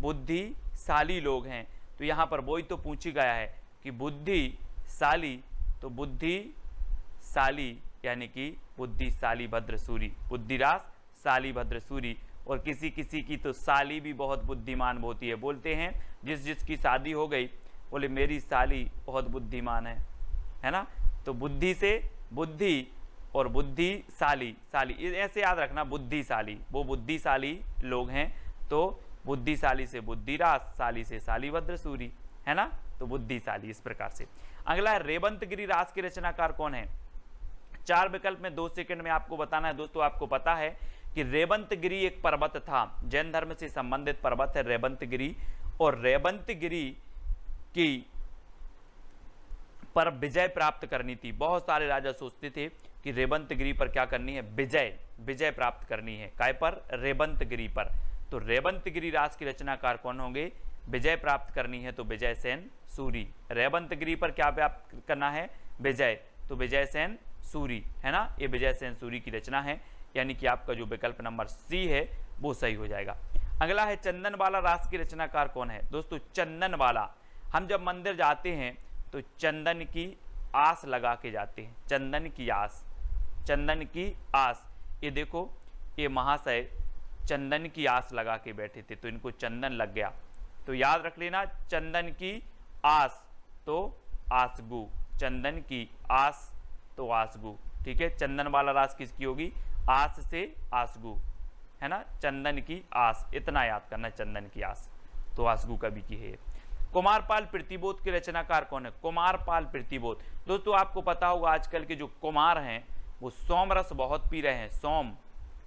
बुद्धिशाली लोग हैं। तो यहाँ पर वही तो पूछी गया है कि बुद्धिशाली, तो बुद्धिशाली यानी कि बुद्धिशाली भद्रसूरी, बुद्धिरास शाली भद्रसूरी। और किसी किसी की तो साली भी बहुत बुद्धिमान होती है। बोलते हैं जिसकी शादी हो गई बोले मेरी साली बहुत बुद्धिमान है ना। तो बुद्धि से बुद्धि और बुद्धिशाली, शाली ऐसे याद रखना, बुद्धिशाली, वो बुद्धिशाली लोग हैं, तो बुद्धिशाली से बुद्धिरास, शाली से शालीभद्र सूरी, है ना, तो बुद्धिशाली इस प्रकार से। अगला है रेवंतगिरी रास के रचनाकार कौन है? 4 विकल्प में 2 सेकंड में आपको बताना है दोस्तों। आपको पता है कि रेवंतगिरी एक पर्वत था, जैन धर्म से संबंधित पर्वत है रेवंतगिरी, और रेवंतगिरी की पर विजय प्राप्त करनी थी। बहुत सारे राजा सोचते थे कि रेवंतगिरी पर क्या करनी है, विजय प्राप्त करनी है, काय पर, रेवंतगिरी पर। तो रेवंतगिरी रास की रचनाकार कौन होंगे? विजय प्राप्त करनी है तो विजय सेन सूरी। रेवंतगिरी पर क्या प्राप्त करना है? विजय, तो विजय सेन सूरी, है ना, ये विजय सेन सूरी की रचना है, यानी कि आपका जो विकल्प नंबर सी है वो सही हो जाएगा। अगला है चंदनवाला रास की रचनाकार कौन है? दोस्तों चंदनवाला, हम जब मंदिर जाते हैं तो चंदन की आस लगा के जाते हैं, चंदन की आस, चंदन की आस। ये देखो, ये महाशय चंदन की आस लगा के बैठे थे, तो इनको चंदन लग गया। तो याद रख लेना, चंदन की आस तो आसगु, चंदन की आस तो आसगु, ठीक है। चंदन वाला रास किसकी होगी? आस से आसगु, है ना, चंदन की आस, इतना याद करना, चंदन की आस तो आसगु कवि की है। कुमारपाल प्रतिबोध के रचनाकार कौन है? कुमारपाल प्रतिबोध, दोस्तों आपको पता होगा आजकल के जो कुमार हैं वो सोम रस बहुत पी रहे हैं, सोम,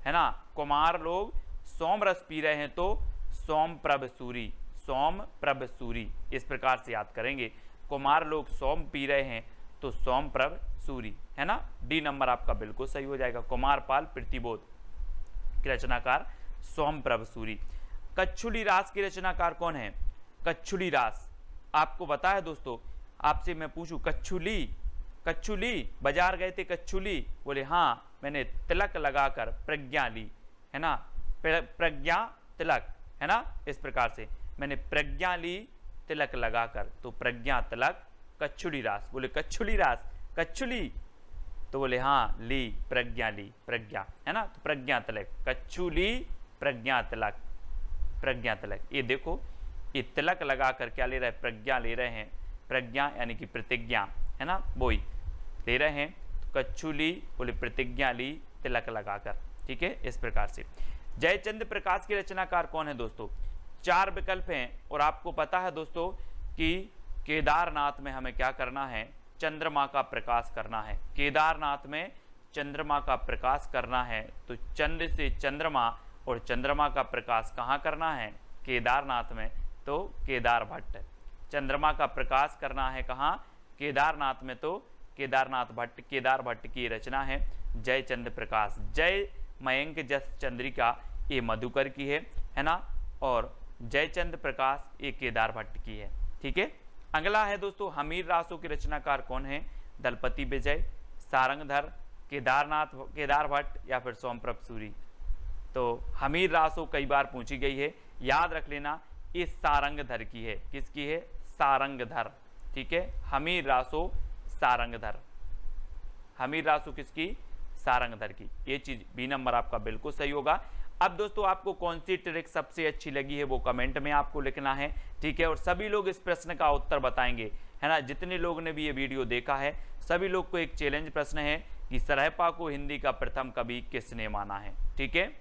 है ना, कुमार लोग सोम रस पी रहे हैं, तो सोम प्रभ सूरी, सोम प्रभ सूरी, इस प्रकार से याद करेंगे। कुमार लोग सोम पी रहे हैं तो सोम प्रभ सूरी, है ना, डी नंबर आपका बिल्कुल सही हो जाएगा। कुमारपाल प्रतिबोध की रचनाकार सोम प्रभ सूरी। कच्छुली रास की रचनाकार कौन है? कच्छुली रास आपको पता है दोस्तों, आपसे मैं पूछूं, कच्छुली, कच्छुली बाजार गए थे, कच्छुली, बोले हाँ, मैंने तिलक लगाकर प्रज्ञा ली, है ना, प्रज्ञा तिलक, है ना, इस प्रकार से मैंने प्रज्ञा ली तिलक लगाकर, तो प्रज्ञा तिलक कच्छुली रास। बोले कच्छुली रास, कच्छुली, तो बोले हाँ, ली, प्रज्ञा ली, प्रज्ञा, है ना, तो प्रज्ञा तिलक, कच्छुली प्रज्ञा तिलक, प्रज्ञा तिलक। ये देखो, ये तिलक लगाकर क्या ले रहे हैं? प्रज्ञा ले रहे हैं, प्रज्ञा यानी कि प्रतिज्ञा, है ना, वही ले रहे हैं, तो कच्छुली बोले प्रतिज्ञा ली तिलक लगाकर, ठीक है, इस प्रकार से। जयचंद्र प्रकाश के रचनाकार कौन है दोस्तों? 4 विकल्प हैं, और आपको पता है दोस्तों कि केदारनाथ में हमें क्या करना है? चंद्रमा का प्रकाश करना है। केदारनाथ में चंद्रमा का प्रकाश करना है, तो चंद्र से चंद्रमा, और चंद्रमा का प्रकाश कहाँ करना है? केदारनाथ में, तो केदार भट्ट। चंद्रमा का प्रकाश करना है कहाँ? केदारनाथ में, तो केदारनाथ भट्ट, केदार भट्ट की रचना है जयचंद्र प्रकाश। जय मयंक जस चंद्रिका ये मधुकर की है ना, और जयचंद्र प्रकाश ये केदार भट्ट की है, ठीक है। अगला है दोस्तों, हमीर रासों के रचनाकार कौन है? दलपति विजय, सारंगधर, केदार भट्ट या फिर सोमप्रभ सूरी। तो हमीर रासो कई बार पूछी गई है, याद रख लेना, ये सारंगधर की है। किसकी है? सारंगधर, ठीक है, हमीर रासो सारंगधर, हमीर रासो किसकी? सारंगधर की। ये चीज बी नंबर आपका बिल्कुल सही होगा। अब दोस्तों आपको कौन सी ट्रिक सबसे अच्छी लगी है वो कमेंट में आपको लिखना है, ठीक है, और सभी लोग इस प्रश्न का उत्तर बताएंगे, है ना। जितने लोगों ने भी ये वीडियो देखा है सभी लोग को एक चैलेंज प्रश्न है कि सरहपा को हिंदी का प्रथम कवि किसने माना है, ठीक है।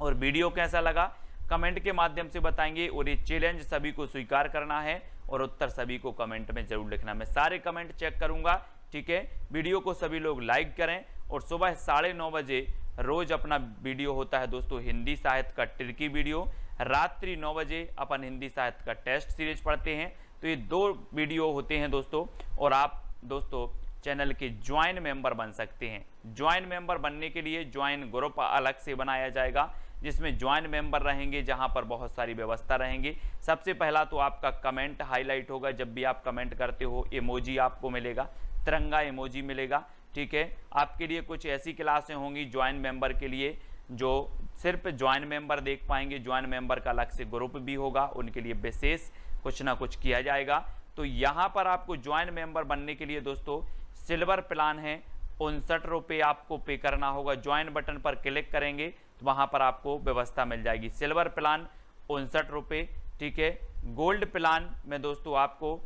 और वीडियो कैसा लगा कमेंट के माध्यम से बताएंगे, और ये चैलेंज सभी को स्वीकार करना है और उत्तर सभी को कमेंट में जरूर लिखना। मैं सारे कमेंट चेक करूंगा, ठीक है। वीडियो को सभी लोग लाइक करें, और सुबह 9:30 बजे रोज अपना वीडियो होता है दोस्तों हिंदी साहित्य का ट्रिकी वीडियो, रात्रि 9 बजे अपन हिंदी साहित्य का टेस्ट सीरीज पढ़ते हैं। तो ये 2 वीडियो होते हैं दोस्तों, और आप दोस्तों चैनल के ज्वाइन मेंबर बन सकते हैं। ज्वाइन मेंबर बनने के लिए ज्वाइन ग्रुप अलग से बनाया जाएगा, जिसमें ज्वाइन मेंबर रहेंगे, जहां पर बहुत सारी व्यवस्था रहेंगी। सबसे पहला तो आपका कमेंट हाईलाइट होगा, जब भी आप कमेंट करते हो इमोजी आपको मिलेगा, तिरंगा इमोजी मिलेगा, ठीक है। आपके लिए कुछ ऐसी क्लासें होंगी ज्वाइन मेंबर के लिए जो सिर्फ ज्वाइन मेंबर देख पाएंगे, ज्वाइन मेंबर का अलग से ग्रुप भी होगा, उनके लिए विशेष कुछ ना कुछ किया जाएगा। तो यहाँ पर आपको ज्वाइन मेंबर बनने के लिए दोस्तों सिल्वर प्लान है, 59 रुपये आपको पे करना होगा। ज्वाइन बटन पर क्लिक करेंगे तो वहाँ पर आपको व्यवस्था मिल जाएगी। सिल्वर प्लान 59 रुपये, ठीक है। गोल्ड प्लान में दोस्तों आपको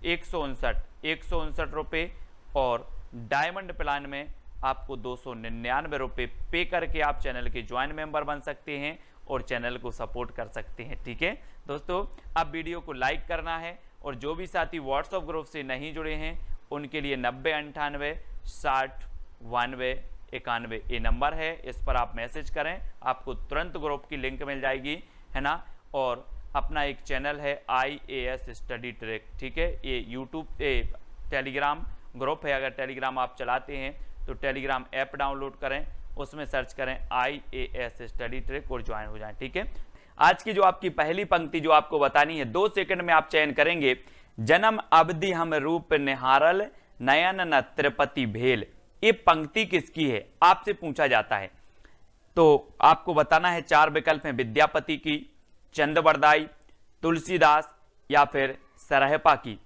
159 रुपये, और डायमंड प्लान में आपको 299 रुपये पे करके आप चैनल के ज्वाइन मेंबर बन सकते हैं और चैनल को सपोर्ट कर सकते हैं। ठीक है दोस्तों, अब वीडियो को लाइक करना है और जो भी साथी व्हाट्सएप ग्रुप से नहीं जुड़े हैं उनके लिए 90 98 60 92 91 ये नंबर है, इस पर आप मैसेज करें, आपको तुरंत ग्रुप की लिंक मिल जाएगी, है ना। और अपना एक चैनल है IAS स्टडी ट्रैक, ठीक है, ये यूट्यूब टेलीग्राम ग्रुप है। अगर टेलीग्राम आप चलाते हैं तो टेलीग्राम ऐप डाउनलोड करें, उसमें सर्च करें IAS स्टडी ट्रैक और ज्वाइन हो जाएं। ठीक है, आज की जो आपकी पहली पंक्ति जो आपको बतानी है 2 सेकंड में आप चयन करेंगे। जन्म अवधि हम रूप निहारल, नयन न त्रिपति भेल। ये पंक्ति किसकी है आपसे पूछा जाता है, तो आपको बताना है 4 विकल्प हैं, विद्यापति की, चंद्रबरदाई, तुलसीदास या फिर सरहपा की।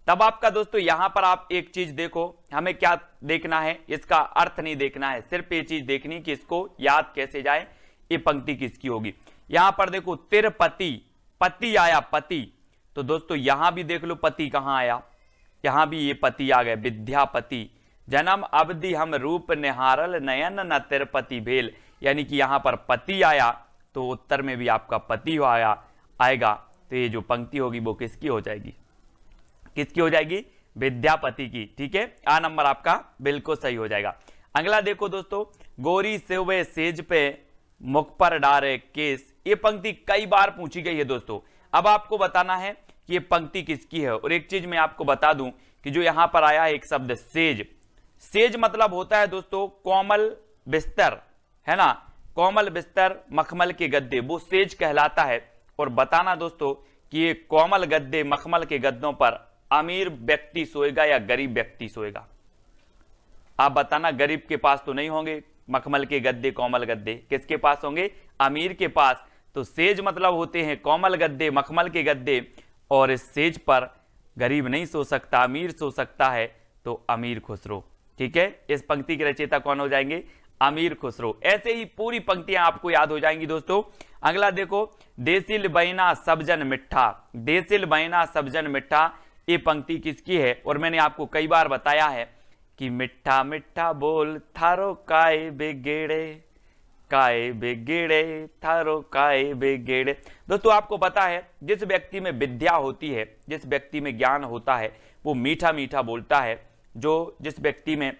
तब आपका दोस्तों यहां पर आप एक चीज देखो, हमें क्या देखना है, इसका अर्थ नहीं देखना है, सिर्फ ये चीज देखनी कि इसको याद कैसे जाए, ये पंक्ति किसकी होगी। यहां पर देखो तिरपति, पति आया पति, तो दोस्तों यहां भी देख लो पति कहां आया, यहां भी ये पति आ गए, विद्यापति। जन्म अवधि हम रूप निहारल, नयन न तिरपति भेल, यानी कि यहां पर पति आया तो उत्तर में भी आपका पति आएगा, तो ये जो पंक्ति होगी वो किसकी हो जाएगी, किसकी हो जाएगी, विद्यापति की। ठीक है, आ नंबर आपका बिल्कुल सही हो जाएगा। अगला देखो दोस्तों, गोरी सेवे सेज पे मुख पर डारे केस। ये पंक्ति कई बार पूछी गई है दोस्तों। अब आपको बताना है कि ये पंक्ति किसकी है। और एक चीज मैं आपको बता दूं कि जो यहां पर आया है एक शब्द सेज, सेज मतलब होता है दोस्तों कोमल बिस्तर, है ना, कोमल बिस्तर मखमल के गद्दे, वो सेज कहलाता है। और बताना दोस्तों कि ये कोमल गद्दे मखमल के गद्दों पर अमीर व्यक्ति सोएगा या गरीब व्यक्ति सोएगा। आप बताना, गरीब के पास तो नहीं होंगे मखमल के गद्दे, कोमल गद्दे, किसके पास होंगे, अमीर के पास। तो सेज मतलब होते हैं कोमल गद्दे, मखमल के गद्दे, और इस सेज पर गरीब नहीं सो सकता, अमीर सो सकता है, तो अमीर खुसरो। ठीक है, इस पंक्ति के रचयिता कौन हो जाएंगे, अमीर खुसरो। ऐसे ही पूरी पंक्तियां आपको याद हो जाएंगी दोस्तों। अगला देखो, देसिल बैना सबजन मिठा, देसिल बैना सबजन मिठा, ये पंक्ति किसकी है। और मैंने आपको कई बार बताया है कि मिठा मिठा बोल थारो काय बेगेड़े, काय बेगेड़े थारो काय बेगेड़े। दोस्तों आपको पता है जिस व्यक्ति में विद्या होती है, जिस व्यक्ति में ज्ञान होता है, वो मीठा मीठा बोलता है। जो जिस व्यक्ति में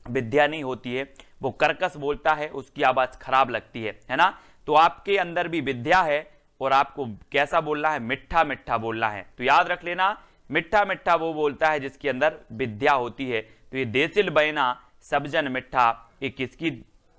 विद्या नहीं होती है वो कर्कश बोलता है, उसकी आवाज खराब लगती है ना। तो आपके अंदर भी विद्या है और आपको कैसा बोलना है, मिठा मिठा बोलना है। तो याद रख लेना, मिठा मिठा वो बोलता है जिसके अंदर विद्या होती है। तो ये देसिल बैना सबजन मिठा, ये किसकी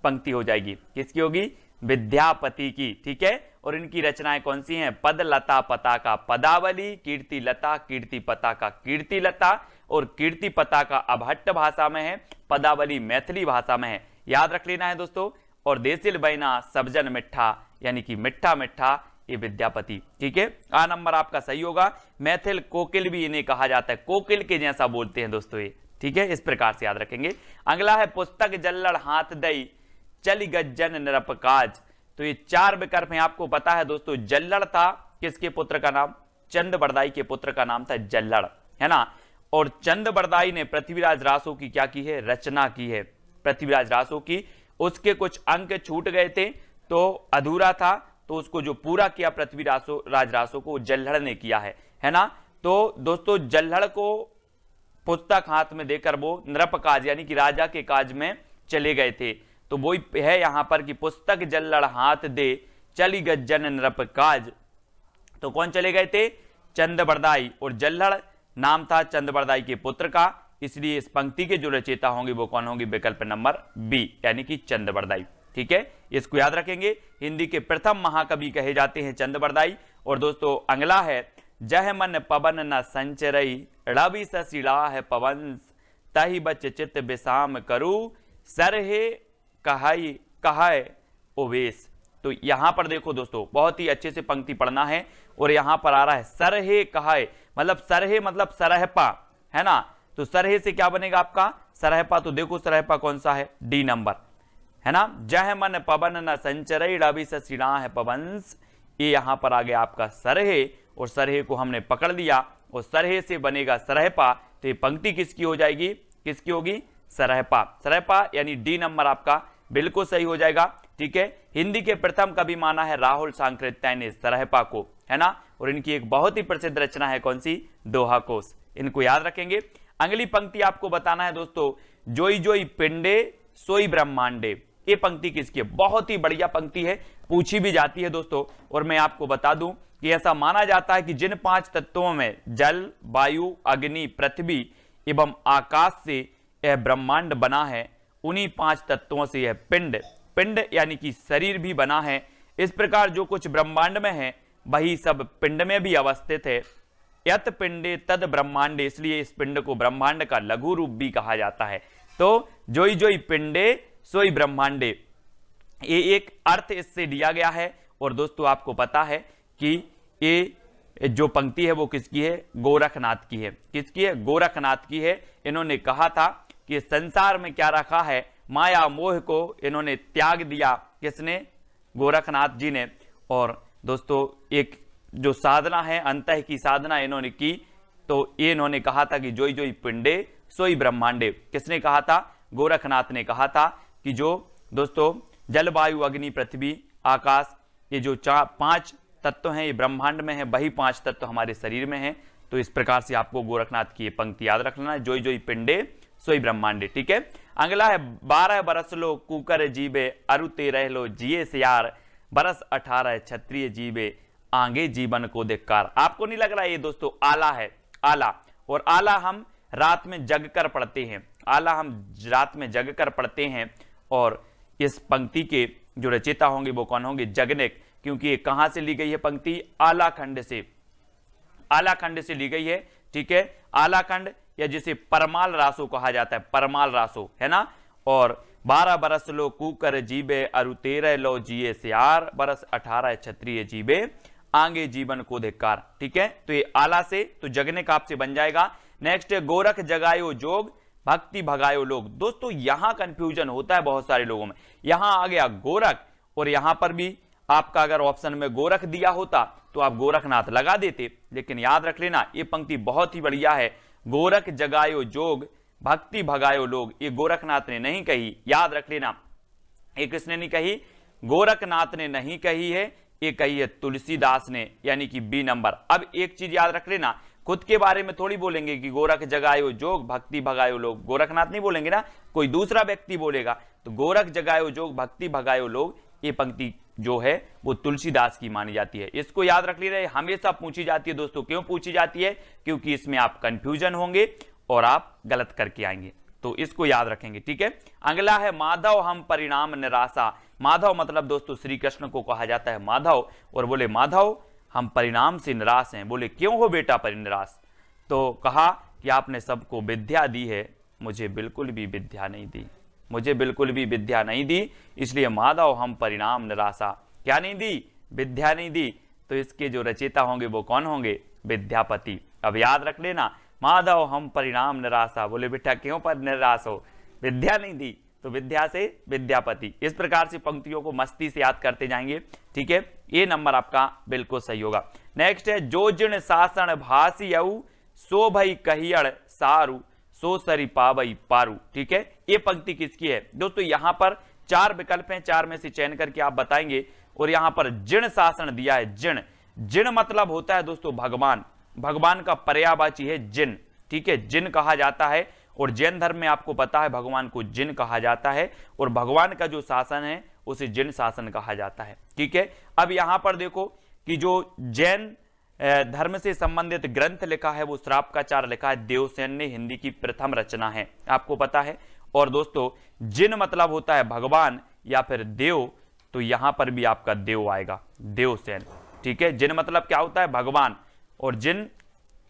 पंक्ति हो जाएगी, किसकी होगी, विद्यापति की। ठीक है, और इनकी रचनाएं कौन सी हैं, पद लता पताका पदावली, कीर्ति लता कीर्ति पताका कीर्ति लता, और कीर्ति पताका अभट्ट भाषा में है, पदावली मैथिली भाषा में है। याद रख लेना है दोस्तों। और देसिल बैना सबजन मिठा, यानी कि मिठा मिठा, ये विद्यापति। ठीक है, आ नंबर आपका सही होगा। मैथिल कोकिल भी इन्हें कहा जाता है, कोकिल के जैसा बोलते हैं दोस्तों ये। ठीक है, इस प्रकार से याद रखेंगे। अगला है पुस्तक जल्लड़ हाथ दई, चल गज्जन निरपकाज। तो ये 4 विकल्प हैं, आपको पता है दोस्तों। जल्लड़ था किसके पुत्र का नाम, चंद्रबरदाई के पुत्र का नाम था जल्लड़, है ना। और चंद्रबरदाई ने पृथ्वीराज रासो की क्या की है, रचना की है, पृथ्वीराज रासो की। उसके कुछ अंक छूट गए थे तो अधूरा था, तो उसको जो पूरा किया पृथ्वीराज रासो को जल्लड़ ने किया है ना। तो दोस्तों जल्लड़ को पुस्तक हाथ में देकर वो नृपकाज यानी कि राजा के काज में चले गए थे। तो वो है यहां पर कि पुस्तक जल्लड़ हाथ दे, चली गज्जन नृपकाज। तो कौन चले गए थे, चंद्रबरदाई। और जल्लड़ नाम था चंद्रबरदाई के पुत्र का, इसलिए इस पंक्ति के जो रचयिता होंगे वो कौन होंगे, विकल्प नंबर बी, यानी कि चंद्रबरदाई। ठीक है, इसको याद रखेंगे। हिंदी के प्रथम महाकवि कहे जाते हैं चंद्रबरदाई। और दोस्तों अगला है, जह मन पवन न संचरई, रवि सशिला है पवंस, तहि बच चित विसाम करू, सरहे कहाय ओवेश। तो यहां पर देखो दोस्तों, बहुत ही अच्छे से पंक्ति पढ़ना है। और यहां पर आ रहा है सरहे कहाय, मतलब सरहे मतलब सरहपा, है ना। तो सरहे से क्या बनेगा आपका, सरहपा। तो देखो सरहपा कौन सा है, डी नंबर, है ना। जह मन पवन न संचरई, रवि सशिला है पवंस, ये यहां पर आ गया आपका सरहे। और सरहे को हमने पकड़ लिया और सरहे से बनेगा सरहपा। तो ये पंक्ति किसकी हो जाएगी, किसकी होगी? सरहपा। सरहपा यानी डी नंबर आपका बिल्कुल सही हो जाएगा। ठीक है, हिंदी के प्रथम कवि माना है राहुल सांकृत्याय ने सरहपा को, है ना। और इनकी एक बहुत ही प्रसिद्ध रचना है कौन सी? दोहा कोश। इनको याद रखेंगे। अगली पंक्ति आपको बताना है दोस्तों, जोई जोई पिंडे सोई ब्रह्मांडे। ये पंक्ति किसकी है? बहुत ही बढ़िया पंक्ति है, पूछी भी जाती है दोस्तों। और मैं आपको बता दूं कि ऐसा माना जाता है कि जिन 5 तत्वों में जल, वायु, अग्नि, पृथ्वी एवं आकाश से यह ब्रह्मांड बना है, उन्हीं 5 तत्वों से यह पिंड यानी कि शरीर भी बना है। इस प्रकार जो कुछ ब्रह्मांड में है वही सब पिंड में भी अवस्थित है। यत पिंडे तद ब्रह्मांडे, इसलिए इस पिंड को ब्रह्मांड का लघु रूप भी कहा जाता है। तो जोई जोई पिंडे सोई ब्रह्मांडे, ये एक अर्थ इससे लिया गया है। और दोस्तों आपको पता है कि ये जो पंक्ति है वो किसकी है? गोरखनाथ की है। किसकी है? गोरखनाथ की है। इन्होंने कहा था कि संसार में क्या रखा है? माया मोह को इन्होंने त्याग दिया। किसने? गोरखनाथ जी ने। और दोस्तों एक जो साधना है, अंतः की साधना इन्होंने की, तो ये इन्होंने कहा था कि जोई जोई पिंडे सोई ब्रह्मांडे। किसने कहा था? गोरखनाथ ने कहा था कि जो दोस्तों जल, वायु, अग्नि, पृथ्वी, आकाश, ये जो 5 तत्व हैं ये ब्रह्मांड में है, वही 5 तत्व हमारे शरीर में है। तो इस प्रकार से आपको गोरखनाथ की ये पंक्ति याद रखना है, जोई जोई पिंडे सोई ब्रह्मांडे। ठीक है, अगला है 12 बरस लो कुकर जीवे अरु 13 लो जिए सियार बरस 18 क्षत्रिय जीवे आगे जीवन को धिक्कार। आपको नहीं लग रहा है ये दोस्तों आला है? आला। और आला हम रात में जग कर पढ़ते हैं। आला हम रात में जग कर पढ़ते हैं। और इस पंक्ति के जो रचयिता होंगे वो कौन होंगे? जगनेक। क्योंकि ये कहां से ली गई है पंक्ति? आलाखंड से। आलाखंड से ली गई है। ठीक है, आलाखंड या जिसे परमाल रासो कहा जाता है, परमाल रासो, है ना। और 12 बरस लो कुकर जीवे अरु 13 लो जिए सियार बरस 18 क्षत्रिय जीवे आगे जीवन को धिक्कार। ठीक है, तो ये आला से, तो जगने का आपसे बन जाएगा। नेक्स्ट है गोरख जगायो जोग भक्ति भगायो लोग। दोस्तों यहां कंफ्यूजन होता है बहुत सारे लोगों में। यहां आ गया गोरख और यहां पर भी आपका अगर ऑप्शन में गोरख दिया होता तो आप गोरखनाथ लगा देते। लेकिन याद रख लेना ये पंक्ति बहुत ही बढ़िया है। गोरख जगायो जोग भक्ति भगायो लोग, ये गोरखनाथ ने नहीं कही, याद रख लेना। ये किसने नहीं कही? गोरखनाथ ने नहीं कही है, ये कही है तुलसीदास ने, यानी कि बी नंबर। अब एक चीज याद रख लेना, खुद के बारे में थोड़ी बोलेंगे कि गोरख जगायो जोग भक्ति भगायो लोग, गोरखनाथ नहीं बोलेंगे ना, कोई दूसरा व्यक्ति बोलेगा। तो गोरख जगायो जोग भक्ति भगायो लोग, ये पंक्ति जो है वो तुलसीदास की मानी जाती है। इसको याद रख लीजिए, हमेशा पूछी जाती है दोस्तों। क्यों पूछी जाती है? क्योंकि इसमें आप कंफ्यूजन होंगे और आप गलत करके आएंगे, तो इसको याद रखेंगे। ठीक है, अगला है माधव हम परिणाम निराशा। माधव मतलब दोस्तों श्री कृष्ण को कहा जाता है माधव। और बोले माधव हम परिणाम से निराश हैं। बोले क्यों हो बेटा परिनिराश? तो कहा कि आपने सबको विद्या दी है, मुझे बिल्कुल भी विद्या नहीं दी, मुझे बिल्कुल भी विद्या नहीं दी, इसलिए माधव हम परिणाम निराशा। क्या नहीं दी? विद्या नहीं दी। तो इसके जो रचयिता होंगे वो कौन होंगे? विद्यापति। अब याद रख लेना, माधव हम परिणाम निराशा। बोले बेटा क्यों पर निराश हो? विद्या नहीं दी, तो विद्या से विद्यापति। इस प्रकार से पंक्तियों को मस्ती से याद करते जाएंगे। ठीक है, ये नंबर आपका बिल्कुल सही होगा। नेक्स्ट है जो जिन शासन भासियऊ सो भई कहियड़ सारू सो सरी पावई पारू। ठीक है, ये पंक्ति किसकी है दोस्तों? यहां पर 4 विकल्प हैं, 4 में से चयन करके आप बताएंगे। और यहां पर जिन शासन दिया है। जिन, जिन मतलब होता है दोस्तों भगवान, भगवान का पर्यायवाची है जिन। ठीक है, जिन कहा जाता है। और जैन धर्म में आपको पता है भगवान को जिन कहा जाता है, और भगवान का जो शासन है उसे जिन शासन कहा जाता है। ठीक है, अब यहां पर देखो कि जो जैन धर्म से संबंधित ग्रंथ लिखा है वो श्रापकाचार लिखा है, देवसेन ने हिंदी की प्रथम रचना है, आपको पता है। और दोस्तों जिन मतलब होता है भगवान या फिर देव, तो यहां पर भी आपका देव आएगा, देवसेन। ठीक है, जिन मतलब क्या होता है? भगवान। और जिन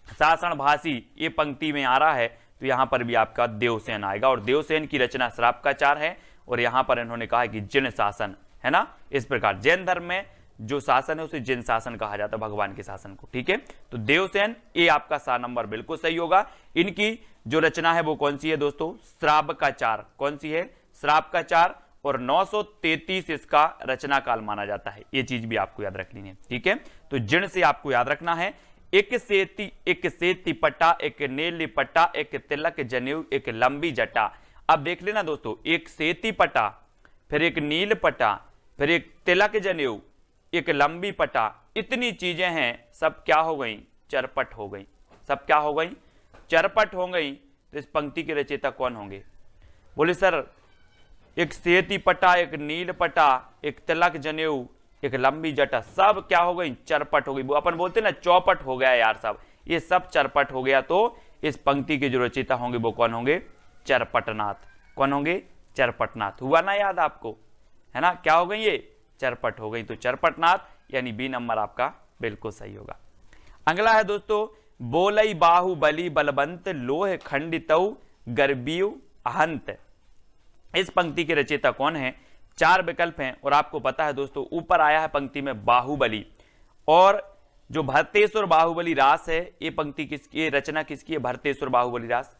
शासन भाषी ये पंक्ति में आ रहा है, तो यहां पर भी आपका देवसेन आएगा। और देवसेन की रचना श्रापकाचार है, और यहां पर इन्होंने कहा है कि जिन शासन, है ना। इस प्रकार जैन धर्म में जो शासन है उसे जिन शासन कहा जाता है, भगवान के शासन को। ठीक है, तो देवसेन ये आपका 7 नंबर बिल्कुल सही होगा। इनकी जो रचना है वो कौन सी है दोस्तों? श्रापकाचार। कौन सी है? श्रापकाचार। और 933 इसका रचना काल माना जाता है। ये चीज भी आपको याद रखनी है। ठीक है, तो जिन से आपको याद रखना है। एक सेती पटा, एक नीली पटा, एक तिलक जनेऊ, एक लंबी जटा। अब देख लेना दोस्तों, एक सेती पटा, फिर एक नील पटा, फिर एक तिलक जनेऊ, एक लंबी पटा, इतनी चीजें हैं, सब क्या हो गई? चरपट हो गई। सब क्या हो गई? चरपट हो गई। तो इस पंक्ति के रचयिता कौन होंगे? बोले सर एक सेती पटा, एक नील पटा, एक तिलक जनेऊ, एक लंबी जटा, सब क्या हो गई? चरपट हो गई। अपन बोलते ना चौपट हो गया यार, सब ये सब चरपट हो गया। तो इस पंक्ति के जो रचयिता होंगे वो कौन होंगे? चरपटनाथ। कौन होंगे? चरपटनाथ। हुआ ना याद आपको? है ना, क्या हो गई? ये चरपट हो गई। तो चरपटनाथ यानी बी नंबर आपका बिल्कुल सही होगा। अगला है दोस्तों, बोलई बाहुबली बलवंत, लोह खंडितौ गर्बियु अहंत। इस पंक्ति के रचयिता कौन है? चार विकल्प हैं और आपको पता है दोस्तों, ऊपर आया है पंक्ति में बाहुबली, और जो भरतेश्वर बाहुबली रास है, ये पंक्ति किसकी, ये रचना किसकी है? भरतेश्वर बाहुबली रास।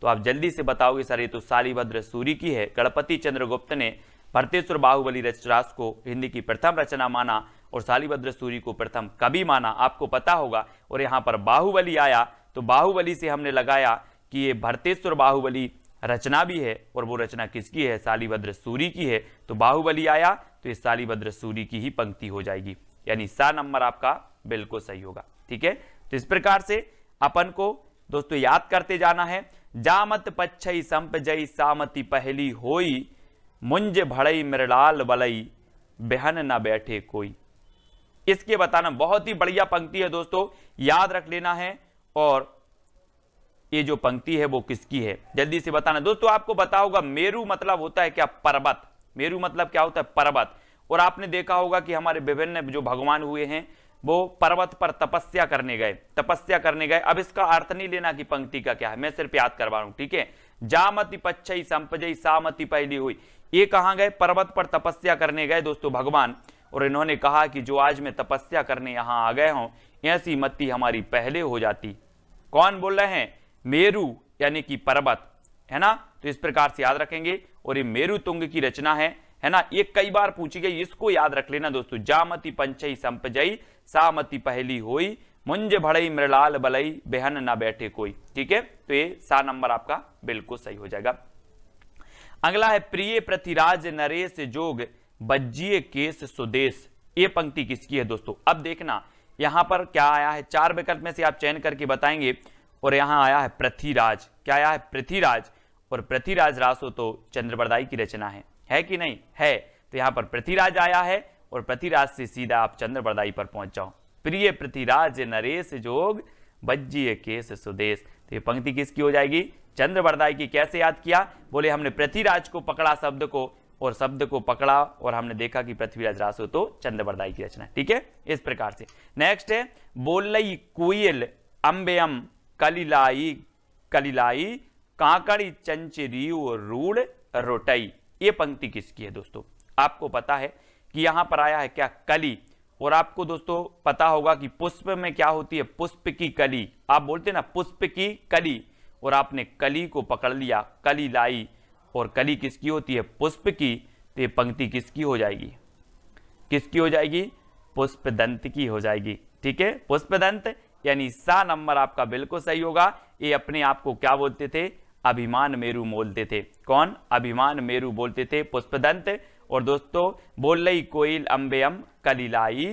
तो आप जल्दी से बताओगे सर ये तो शालिभद्र सूरी की है। गणपति चंद्रगुप्त ने भरतेश्वर बाहुबली रास को हिंदी की प्रथम रचना माना और शालिभद्र सूरी को प्रथम कवि माना, आपको पता होगा। और यहाँ पर बाहुबली आया तो बाहुबली से हमने लगाया कि ये भरतेश्वर बाहुबली रचना भी है, और वो रचना किसकी है? शालिभद्र सूरी की है। तो बाहुबली आया तो ये शालिभद्र सूरी की ही पंक्ति हो जाएगी, यानी सा नंबर आपका बिल्कुल सही होगा। ठीक है, तो इस प्रकार से अपन को दोस्तों याद करते जाना है। जामत पच्छई संपजई, सामति पहली होई, मुंज भड़ई मृणाल बलई, बेहन न बैठे कोई। इसके बताना बहुत ही बढ़िया पंक्ति है दोस्तों, याद रख लेना है। और ये जो पंक्ति है वो किसकी है? जल्दी से बताना दोस्तों। आपको पता होगा मेरु मतलब होता है क्या? पर्वत। मेरु मतलब क्या होता है? पर्वत। और आपने देखा होगा कि हमारे विभिन्न जो भगवान हुए हैं वो पर्वत पर तपस्या करने गए, तपस्या करने गए। अब इसका अर्थ नहीं लेना कि पंक्ति का क्या है, मैं सिर्फ याद करवा रहा हूं। ठीक है, जामति पच्छई संपजई, सामति पहली हुई, ये कहां गए? पर्वत पर तपस्या करने गए दोस्तों भगवान, और इन्होंने कहा कि जो आज मैं तपस्या करने यहां आ गए हूं, ऐसी मति हमारी पहले हो जाती। कौन बोल रहे हैं? मेरु यानी कि पर्वत, है ना। तो इस प्रकार से याद रखेंगे। और ये मेरु तुंग की रचना है ना। ये कई बार पूछी गई, इसको याद रख लेना दोस्तों। जामति पंचई संपजई, सामति पहली होई, मुंज भड़ई मृणाल बलई, बेहन ना बैठे कोई। ठीक है, तो ये सा नंबर आपका बिल्कुल सही हो जाएगा। अगला है प्रिय पृथ्वीराज नरेश जोग, बज्जिए केस सुदेश। ये पंक्ति किसकी है दोस्तों? अब देखना यहां पर क्या आया है, चार विकल्प में से आप चयन करके बताएंगे। और यहां आया है पृथ्वीराज। क्या आया है? पृथ्वीराज। और पृथ्वीराज रास हो तो चंद्रबरदाई की रचना है कि नहीं? है। तो यहां पर पृथ्वीराज आया है और पृथ्वीराज से सीधा आप चंद्रबरदाई पर पहुंच जाओ। प्रिय पृथ्वीराज नरेश जोग, बज्जिए केस सुदेश। तो ये पंक्ति किसकी हो जाएगी? चंद्रबरदाई की। कैसे याद किया? बोले हमने पृथ्वीराज को पकड़ा शब्द को, और शब्द को पकड़ा और हमने देखा कि पृथ्वीराज रास हो तो चंद्रबरदाई की रचना। ठीक है, इस प्रकार से। नेक्स्ट है बोलई कुयल अंबेयम, कलिलाई कलिलाई, कांकड़ी चंचरी रूढ़ रोटई। ये पंक्ति किसकी है दोस्तों? आपको पता है कि यहां पर आया है क्या? कली। और आपको दोस्तों पता होगा कि पुष्प में क्या होती है? पुष्प की कली। आप बोलते ना पुष्प की कली, और आपने कली को पकड़ लिया, कली लाई, और कली किसकी होती है? पुष्प की। तो ये पंक्ति किसकी हो जाएगी? किसकी हो जाएगी? पुष्पदंत की हो जाएगी। ठीक है, पुष्पदंत यानी सा नंबर आपका बिल्कुल सही होगा। ये अपने आप को क्या बोलते थे? अभिमान मेरु बोलते थे। कौन? अभिमान मेरु बोलते थे, पुष्पदंत। और दोस्तों बोलई कोयल अंबेयम, कलिलाई,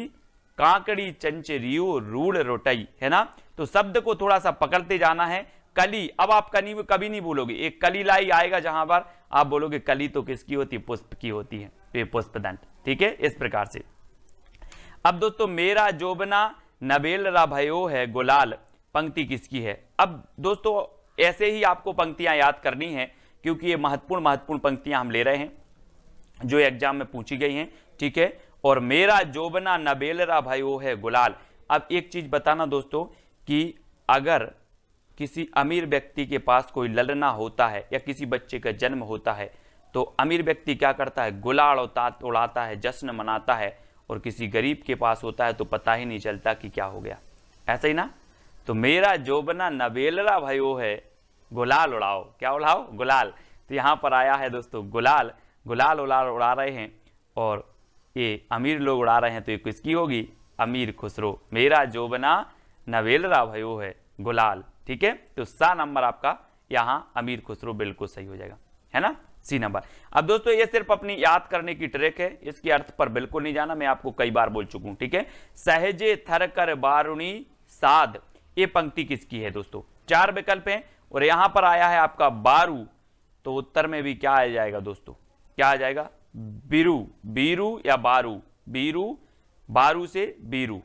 कांकड़ी चंचरियु रूढ़ रोटई, है ना। तो शब्द को थोड़ा सा पकड़ते जाना है। कली, अब आप कभी नहीं बोलोगे, एक कलिलाई आएगा जहां पर आप बोलोगे कली तो किसकी होती है? पुष्प की होती है। तो ये पुष्पदंत। ठीक है, इस प्रकार से। अब दोस्तों मेरा जोबना नबेल रा भयो है गुलाल, पंक्ति किसकी है? अब दोस्तों ऐसे ही आपको पंक्तियां याद करनी है, क्योंकि ये महत्वपूर्ण पंक्तियां हम ले रहे हैं जो एग्जाम में पूछी गई हैं। ठीक है, और मेरा जोबना नबेल रा भयो है गुलाल। अब एक चीज बताना दोस्तों कि अगर किसी अमीर व्यक्ति के पास कोई ललना होता है या किसी बच्चे का जन्म होता है, तो अमीर व्यक्ति क्या करता है? गुलाल उड़ाता है, जश्न मनाता है। और किसी गरीब के पास होता है तो पता ही नहीं चलता कि क्या हो गया। ऐसा ही ना। तो मेरा जोबना नबेलरा भयो है गुलाल उड़ाओ। क्या उड़ाओ? गुलाल। तो यहां पर आया है दोस्तों गुलाल, गुलाल उड़ा रहे हैं, और ये अमीर लोग उड़ा रहे हैं। तो ये किसकी होगी? अमीर खुसरो। मेरा जोबना नवेलरा भयो है गुलाल। ठीक है, तो सा नंबर आपका यहां अमीर खुसरो बिल्कुल सही हो जाएगा, है ना, सी नंबर। अब दोस्तों ये सिर्फ अपनी याद करने की ट्रिक है, इसके अर्थ पर बिल्कुल नहीं जाना, मैं आपको कई बार बोल चुका हूं। ठीक है, सहजे थर कर बारुणी साध, ये पंक्ति किसकी है दोस्तों? 4 विकल्प हैं और यहां पर आया है आपका बारू, तो उत्तर में भी क्या आ जाएगा दोस्तों? क्या आ जाएगा? बीरू, बीरू या बारू, बीरू, बारू से बीरू,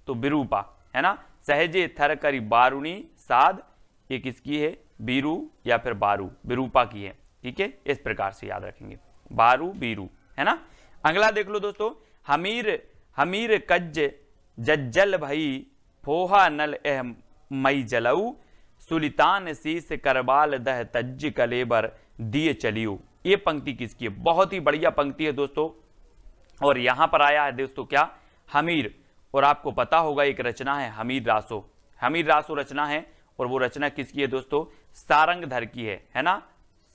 तो बिरूपा, है ना। सहजे थर करी बारुणी साध, ये किसकी है? बीरू या फिर बारू, बिरूपा की है। ठीक है, इस प्रकार से याद रखेंगे, बारू बीरू, है ना। अगला देख लो दोस्तों, हमीर हमीर कज्ज जज्जल भई फोहा नल एह मई जलऊ, सुलितान शीस करबाल दह तज्ज कलेबर दिए चलियो, ये पंक्ति किसकी है? बहुत ही बढ़िया पंक्ति है दोस्तों, और यहां पर आया है दोस्तों क्या? हमीर, और आपको पता होगा एक रचना है हमीर रासो, हमीर रासो रचना है, और वो रचना किसकी है दोस्तों? सारंगधर की है ना,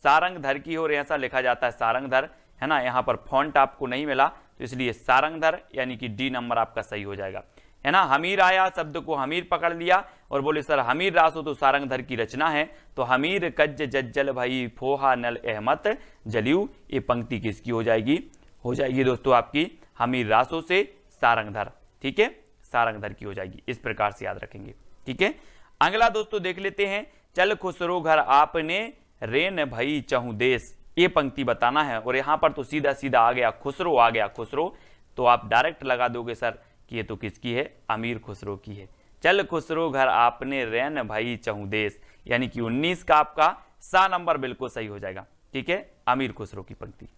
सारंगधर की, और ऐसा लिखा जाता है सारंगधर, है ना। यहां पर फॉन्ट आपको नहीं मिला तो इसलिए सारंगधर, यानी कि डी नंबर आपका सही हो जाएगा, है ना। हमीर आया, शब्द को हमीर पकड़ लिया और बोले सर हमीर रासो तो सारंगधर की रचना है, तो हमीर कज्ज जज्जल भाई फोहा नल अहमत जलियू, ये पंक्ति किसकी हो जाएगी? हो जाएगी दोस्तों आपकी हमीर रासो से सारंगधर। ठीक है, सारंगधर की हो जाएगी, इस प्रकार से याद रखेंगे। ठीक है, अगला दोस्तों देख लेते हैं, चल खुसरो घर आपने रेन भई चहु देश, ये पंक्ति बताना है, और यहां पर तो सीधा सीधा आ गया खुसरो, आ गया खुसरो, तो आप डायरेक्ट लगा दोगे सर कि ये तो किसकी है? अमीर खुसरो की है। चल खुसरो घर आपने रेन भई चहु देश, यानी कि 19 का आपका सा नंबर बिल्कुल सही हो जाएगा। ठीक है, अमीर खुसरो की पंक्ति।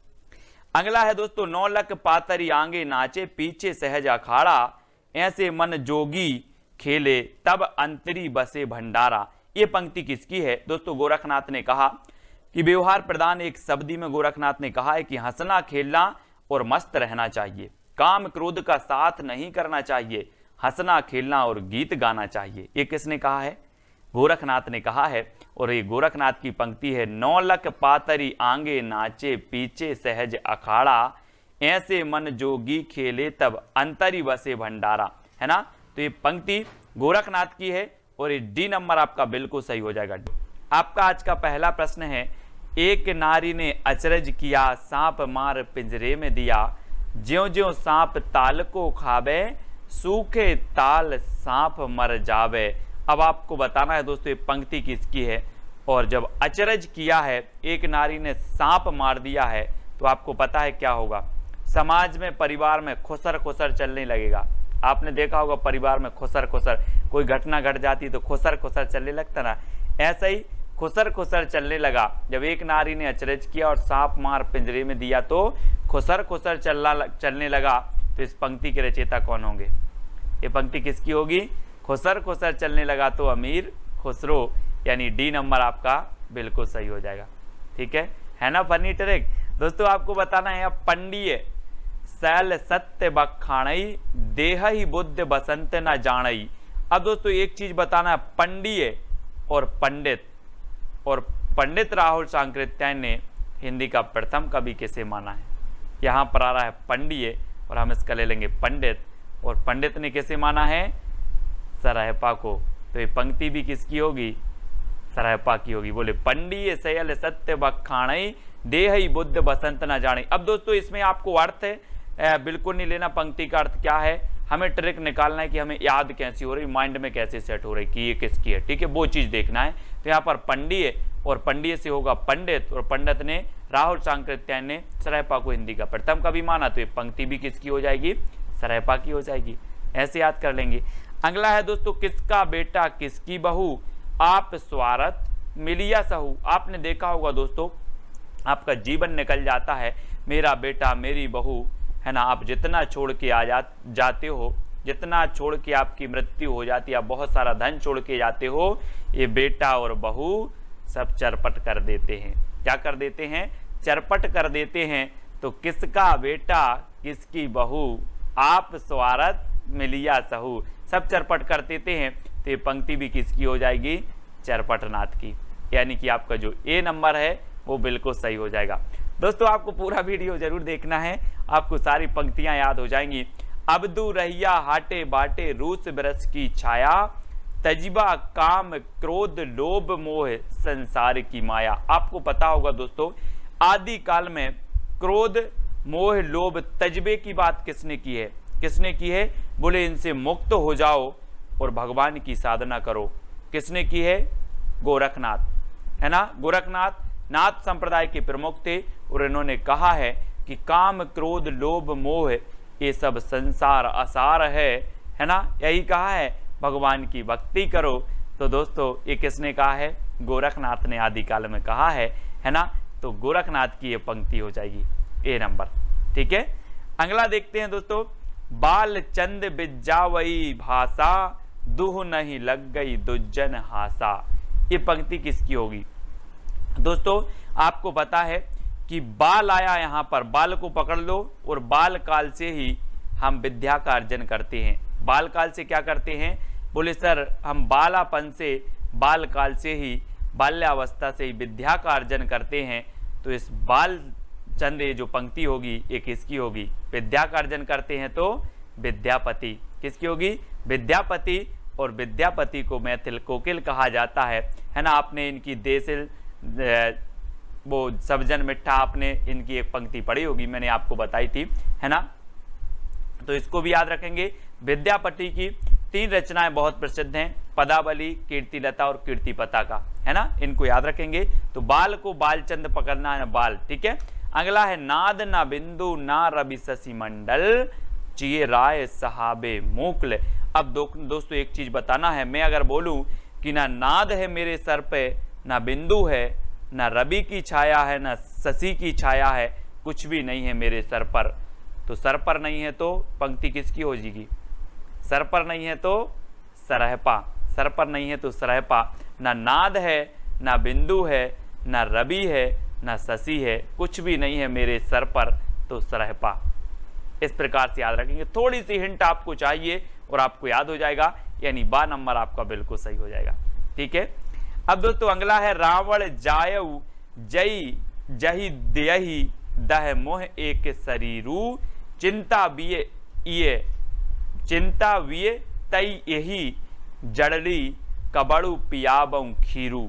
अगला है दोस्तों, नौलक पातरी आंगे नाचे पीछे सहज अखाड़ा, ऐसे मन जोगी खेले तब अंतरी बसे भंडारा, ये पंक्ति किसकी है दोस्तों? गोरखनाथ ने कहा कि व्यवहार प्रधान एक शब्दी में गोरखनाथ ने कहा है कि हंसना खेलना और मस्त रहना चाहिए, काम क्रोध का साथ नहीं करना चाहिए, हंसना खेलना और गीत गाना चाहिए। ये किसने कहा है? गोरखनाथ ने कहा है, और ये गोरखनाथ की पंक्ति है, नौलक पातरी आंगे नाचे पीछे सहज अखाड़ा, ऐसे मन जोगी खेले तब अंतरी बसे भंडारा, है ना। तो ये पंक्ति गोरखनाथ की है, और ये डी नंबर आपका बिल्कुल सही हो जाएगा। आपका आज का पहला प्रश्न है, एक नारी ने अचरज किया सांप मार पिंजरे में दिया, ज्यों ज्यों सांप ताल को खावे सूखे ताल सांप मर जावे। अब आपको बताना है दोस्तों ये पंक्ति किसकी है, और जब अचरज किया है, एक नारी ने सांप मार दिया है, तो आपको पता है क्या होगा? समाज में, परिवार में खुसर खुसर चलने लगेगा। आपने देखा होगा परिवार में खुसर खुसर, कोई घटना घट जाती तो खुसर खुसर चलने लगता ना, ऐसा ही खुसर खुसर चलने लगा। जब एक नारी ने अचरज किया और सांप मार पिंजरे में दिया तो खुसर खुसर चलने लगा, तो इस पंक्ति के रचयिता कौन होंगे? ये पंक्ति किसकी होगी? खुसर खुसर चलने लगा तो अमीर खुसरो, यानी डी नंबर आपका बिल्कुल सही हो जाएगा। ठीक है ना फनी ट्रिक दोस्तों। आपको बताना है, अब पंडिये सैल सत्य बखाणई देह ही बुद्ध बसंत न जानई। अब दोस्तों एक चीज बताना है, पंडिये और पंडित, और पंडित राहुल सांकृत्यायन ने हिंदी का प्रथम कवि किसे माना है? यहाँ पर आ रहा है पंडिये, और हम इसका ले लेंगे पंडित, और पंडित ने किसे माना है? सराहपा को। तो ये पंक्ति भी किसकी होगी? सराहपा की होगी। बोले पंडिये सयल सत्य बखाणई देह ही बुद्ध बसंत न जाने। अब दोस्तों इसमें आपको अर्थ बिल्कुल नहीं लेना, पंक्ति का अर्थ क्या है, हमें ट्रिक निकालना है कि हमें याद कैसी हो रही, माइंड में कैसे सेट हो रही कि ये किसकी है। ठीक है, वो चीज देखना है। तो यहाँ पर पंडिये, और पंडिये से होगा पंडित, और पंडित ने राहुल सांकृत्यायन ने सराहपा को हिंदी का प्रथम कवि माना, तो ये पंक्ति भी किसकी हो जाएगी? सराहपा की हो जाएगी। ऐसे याद कर लेंगे। अगला है दोस्तों, किसका बेटा किसकी बहू आप स्वार्थ मिलिया सहू। आपने देखा होगा दोस्तों, आपका जीवन निकल जाता है, मेरा बेटा मेरी बहू, है ना। आप जितना छोड़ के जाते हो, जितना छोड़ के आपकी मृत्यु हो जाती है, आप बहुत सारा धन छोड़ के जाते हो, ये बेटा और बहू सब चरपट कर देते हैं। क्या कर देते हैं? चरपट कर देते हैं। तो किसका बेटा किसकी बहू आप स्वार्थ मिलिया सहू, सब चरपट कर देते हैं। तो ये पंक्ति भी किसकी हो जाएगी? चरपटनाथ की, यानी कि आपका जो ए नंबर है वो बिल्कुल सही हो जाएगा। दोस्तों आपको पूरा वीडियो जरूर देखना है, आपको सारी पंक्तियां याद हो जाएंगी। अबदू रहिया हाटे बाटे रूस बरस की छाया, तजबा काम क्रोध लोभ मोह संसार की माया। आपको पता होगा दोस्तों, आदि काल में क्रोध मोह लोभ तजबे की बात किसने की है? किसने की है? बोले इनसे मुक्त हो जाओ और भगवान की साधना करो। किसने की है? गोरखनाथ, है ना। गोरखनाथ नाथ संप्रदाय के प्रमुख थे और इन्होंने कहा है कि काम क्रोध लोभ मोह ये सब संसार असार है ना। यही कहा है, भगवान की भक्ति करो। तो दोस्तों ये किसने कहा है? गोरखनाथ ने आदिकाल में कहा है ना। तो गोरखनाथ की ये पंक्ति हो जाएगी ए नंबर, ठीक है। अगला देखते हैं दोस्तों, बाल चंद बिज्जावई भाषा दुह नहीं लग गई दुज्जन हासा। ये पंक्ति किसकी होगी? दोस्तों आपको पता है कि बाल आया, यहाँ पर बाल को पकड़ लो और बाल काल से ही हम विद्या का अर्जन करते हैं। बाल काल से क्या करते हैं? बोले सर हम बालापन से, बाल काल से ही, बाल्यावस्था से ही विद्या का अर्जन करते हैं। तो इस बाल चंद ये जो पंक्ति होगी ये किसकी होगी? विद्या का अर्जन करते हैं तो विद्यापति। किसकी होगी? विद्यापति। और विद्यापति को मैथिल कोकिल कहा जाता है ना। आपने इनकी देसिल वो सबजन मिठा, आपने इनकी एक पंक्ति पढ़ी होगी, मैंने आपको बताई थी, है ना। तो इसको भी याद रखेंगे। विद्यापति की 3 रचनाएं बहुत प्रसिद्ध हैं, पदावली, कीर्तिलता और कीर्तिपताका, है ना। इनको याद रखेंगे। तो बाल को बालचंद पकड़ना है, बाल, ठीक है। अगला है नाद ना बिंदु ना रवि शशि मंडल चिए राय सहाबे मोकल। अब दोस्तों एक चीज बताना है, मैं अगर बोलूं कि ना नाद है मेरे सर पे, ना बिंदु है, ना रवि की छाया है, ना शशि की छाया है, कुछ भी नहीं है मेरे सर पर। तो सर पर नहीं है तो पंक्ति किसकी हो जाएगी? सर पर नहीं है तो सरहपा, सर पर नहीं है तो सरहपा। ना नाद है, ना बिंदु है, ना रवि है, ना शशि है, कुछ भी नहीं है मेरे सर पर, तो सरहपा। इस प्रकार से याद रखेंगे। थोड़ी सी हिंट आपको चाहिए और आपको याद हो जाएगा, यानी बा नंबर आपका बिल्कुल सही हो जाएगा, ठीक है। अब दोस्तों अगला है रावण जायऊ जई जही देही दह मोह एक शरीरू चिंता विये ये चिंता विये तई यही जड़ली कबड़ू पियाबऊ खीरू।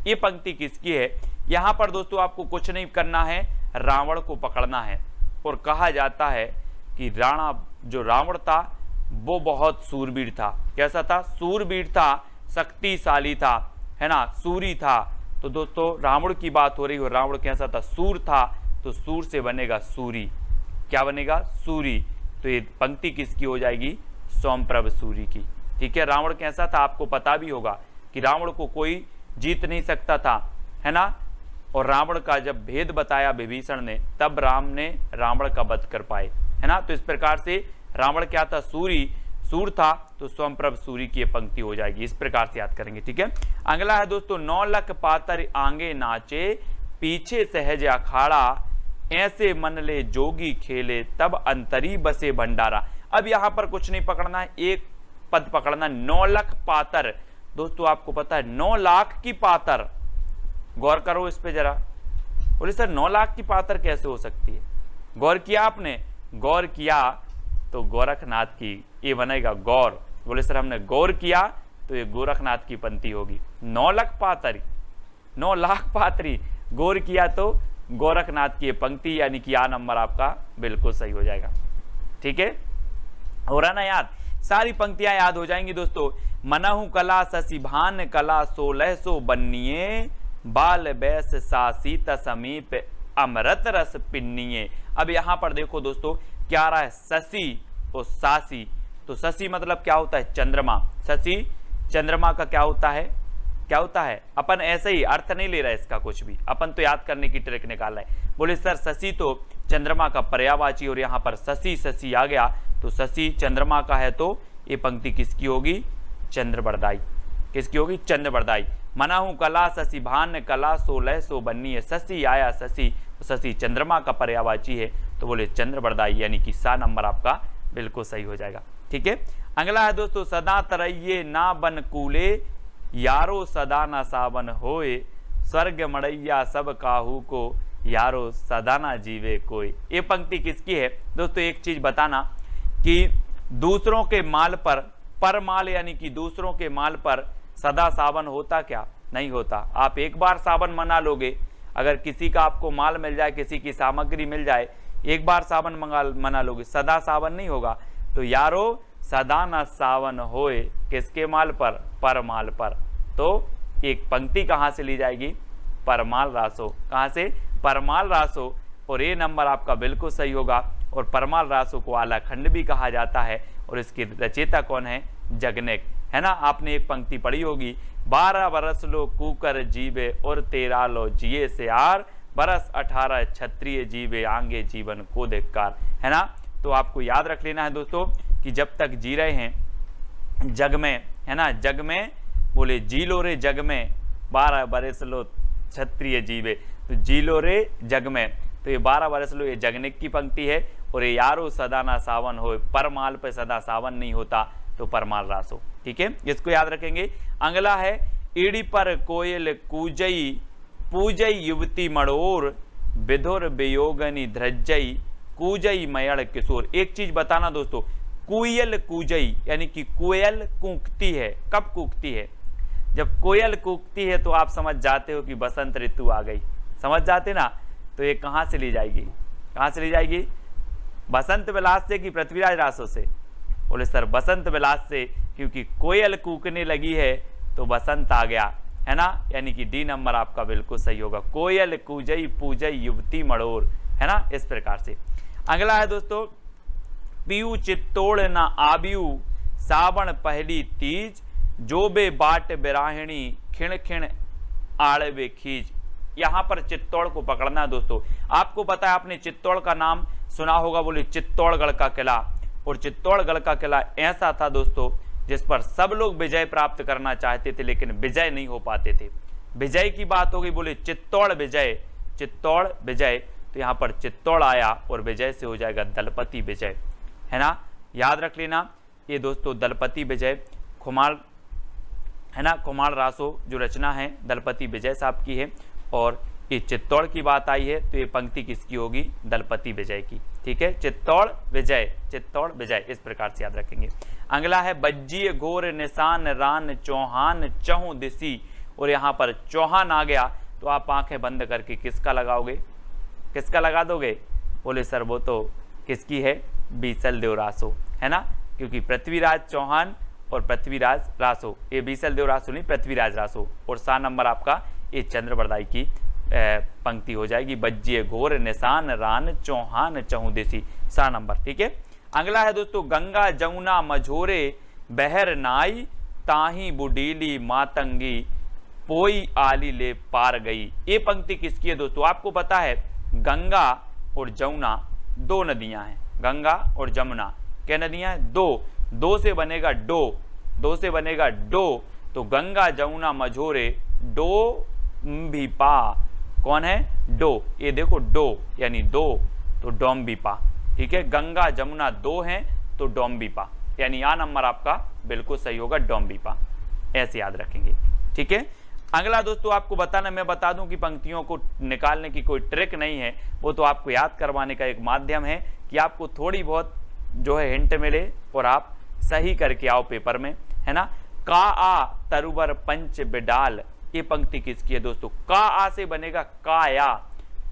ये पंक्ति किसकी है? यहां पर दोस्तों आपको कुछ नहीं करना है, रावण को पकड़ना है। और कहा जाता है कि जो रावण था वो बहुत सूरवीर था। कैसा था? सूरवीर था, शक्तिशाली था, है ना, सूरी था। तो दोस्तों रावण की बात हो रही हो, रावण कैसा था? सूर था। तो सूर से बनेगा सूरी। क्या बनेगा? सूरी। तो ये पंक्ति किसकी हो जाएगी? सोमप्रभ सूरी की, ठीक है। रावण कैसा था आपको पता भी होगा कि रावण को कोई जीत नहीं सकता था, है ना। और रावण का जब भेद बताया विभीषण ने, तब राम ने रावण का वध कर पाए, है ना। तो इस प्रकार से रावण क्या था? सूरी, सूर था। तो सोमप्रभ सूरी की पंक्ति हो जाएगी। इस प्रकार से याद करेंगे, ठीक है। अगला है दोस्तों, 9 लख पातर आगे नाचे पीछे सहज अखाड़ा ऐसे मन ले जोगी खेले तब अंतरी बसे भंडारा। अब यहां पर कुछ नहीं पकड़ना है, एक पद पकड़ना। 9 लख पातर, दोस्तों आपको पता है 9 लाख की पातर। गौर करो इस पे जरा। बोले सर 9 लाख की पातर कैसे हो सकती है? गौर किया आपने? गौर किया तो गोरखनाथ की ये बनेगा गौर। बोले सर हमने गौर किया तो ये गोरखनाथ की पंक्ति होगी। 9 लाख पातरी, 9 लाख पातरी, गौर किया तो गोरखनाथ की पंक्ति, यानी कि आ नंबर आपका बिल्कुल सही हो जाएगा, ठीक है। हो रहा ना याद? सारी पंक्तियां याद हो जाएंगी दोस्तों। मनहु कला शशिभान कला 1600 बन्निये बाल बैस सासीत समीप अमृत रस पिन्निये। अब यहां पर देखो दोस्तों क्या आ रहा है? शशि और सासी। तो शशि मतलब क्या होता है? चंद्रमा। शशि चंद्रमा का क्या होता है? क्या होता है? अपन ऐसे ही अर्थ नहीं ले रहा है इसका कुछ भी, अपन तो याद करने की ट्रिक निकाल रहे हैं। बोले सर शशि तो चंद्रमा का पर्यायवाची और यहाँ पर शशि शशि आ गया, तो शशि चंद्रमा का है, तो ये पंक्ति किसकी होगी? चंद्रवरदाई। किसकी होगी? चंद्रवरदाई। मनाहू कला शशि भान कला 1600 बन्नी है। शशि आया शशि, शशि चंद्रमा का पर्यायवाची है, तो बोले चंद्रवरदाई, यानी कि सा नंबर आपका बिल्कुल सही हो जाएगा, ठीक है। अगला है दोस्तों, सदा तरैये ना बन कूले यारो सदा ना सावन होए स्वर्ग मड़ैया सब काहू को यारो सदा ना जीवे कोई। ये पंक्ति किसकी है? दोस्तों एक चीज बताना कि दूसरों के माल पर पर माल यानी कि दूसरों के माल पर सदा सावन होता क्या? नहीं होता। आप एक बार सावन मना लोगे, अगर किसी का आपको माल मिल जाए, किसी की सामग्री मिल जाए, एक बार सावन मना लोगे, सदा सावन नहीं होगा। तो यारो सदा न सावन होए किसके माल पर? पर माल पर। तो एक पंक्ति कहाँ से ली जाएगी? परमाल रासो। कहाँ से? परमाल रासो। और ये नंबर आपका बिल्कुल सही होगा। और परमाल रासो को आलाखंड भी कहा जाता है और इसकी रचयिता कौन है? जगनेक, है ना। आपने एक पंक्ति पढ़ी होगी, 12 बरस लो कूकर जीवे और 13 लो जिए से आर, बरस 18 क्षत्रिय जीवे आंगे जीवन को धिक्कार, है ना। तो आपको याद रख लेना है दोस्तों कि जब तक जी रहे हैं जग में, है ना, जग में बोले जी लो रे जग में, 12 बरस लो क्षत्रिय जीवे, तो जी लो रे जग में। तो ये 12 बरस लो, ये जगनिक की पंक्ति है। और ये यारो सदा ना सावन हो, परमाल पे सदा सावन नहीं होता, तो परमाल रासो। ठीक है, इसको याद रखेंगे। अगला है, ईड़ी पर कोयल कूजई पूजई युवती मड़ोर, विधुर वियोगनी ध्रजई कूजई मयड़ किशोर। एक चीज बताना दोस्तों, कोयल कूजई यानी कि कोयल कूकती है। कब कूकती है? जब कोयल कूकती है तो आप समझ जाते हो कि बसंत ऋतु आ गई, समझ जाते ना। तो ये कहाँ से ली जाएगी? कहाँ से ली जाएगी? बसंत विलास से कि पृथ्वीराज रासो से? बोले सर बसंत विलास से, क्योंकि कोयल कूकने लगी है तो बसंत आ गया, है ना। यानी कि डी नंबर आपका बिल्कुल सही होगा। कोयल कूजई पूजई युवती मड़ोर, है ना, इस प्रकार से। अगला है दोस्तों, पीयू चित्तौड़ न आबियू सावन पहली तीज, जो बे बाट बिराहिणी खिण खिण आड़वे खीज। यहां पर चित्तौड़ को पकड़ना है दोस्तों। आपको पता है, आपने चित्तौड़ का नाम सुना होगा, बोले चित्तौड़गढ़ का किला। और चित्तौड़गढ़ का किला ऐसा था दोस्तों जिस पर सब लोग विजय प्राप्त करना चाहते थे, लेकिन विजय नहीं हो पाते थे। विजय की बात हो गई, बोले चित्तौड़ विजय, चित्तौड़ विजय। तो यहाँ पर चित्तौड़ आया और विजय से हो जाएगा दलपति विजय, है ना। याद रख लेना ये दोस्तों, दलपति विजय खुमार, है ना, खुमार रासो जो रचना है दलपति विजय साहब की है। और ये चित्तौड़ की बात आई है तो ये पंक्ति किसकी होगी? दलपति विजय की। ठीक है, चित्तौड़ विजय, चित्तौड़ विजय, इस प्रकार से याद रखेंगे। अगला है, बज्जिए घोर निशान रान चौहान चहु दिसी। और यहाँ पर चौहान आ गया तो आप आंखें बंद करके किसका लगाओगे? किसका लगा दोगे? बोले सर वो तो किसकी है? बीसल देव रासो, है ना, क्योंकि पृथ्वीराज चौहान और पृथ्वीराज रासो, ये बीसल देव रासो नहीं, पृथ्वीराज रासो। और सा नंबर आपका ये चंद्रबरदाई की पंक्ति हो जाएगी, बज्जिए घोर निशान रान चौहान चहुदेसी, सा नंबर। ठीक है, अगला है दोस्तों, गंगा जमुना मझोरे बहर नाई, ताही बुडीली मातंगी पोई आली ले पार गई। ये पंक्ति किसकी है दोस्तों? आपको पता है गंगा और जमुना दो नदियां हैं, गंगा और जमुना क्या नदियां हैं? दो, दो से बनेगा डो, दो से बनेगा डो। तो गंगा जमुना मझोरे डो भी पा, कौन है? डो। ये देखो डो यानी दो, तो डोम्बिपा। ठीक है, गंगा जमुना दो हैं तो डोम्बिपा, यानी आ नंबर आपका बिल्कुल सही होगा, डोम्बिपा। ऐसे याद रखेंगे। ठीक है, अगला दोस्तों आपको बताना, मैं बता दूं कि पंक्तियों को निकालने की कोई ट्रिक नहीं है, वो तो आपको याद करवाने का एक माध्यम है कि आपको थोड़ी बहुत जो है हिंट मिले और आप सही करके आओ पेपर में, है ना। का आ तरुवर पंच बिडाल, ये पंक्ति किसकी है दोस्तों? का आ से बनेगा काया,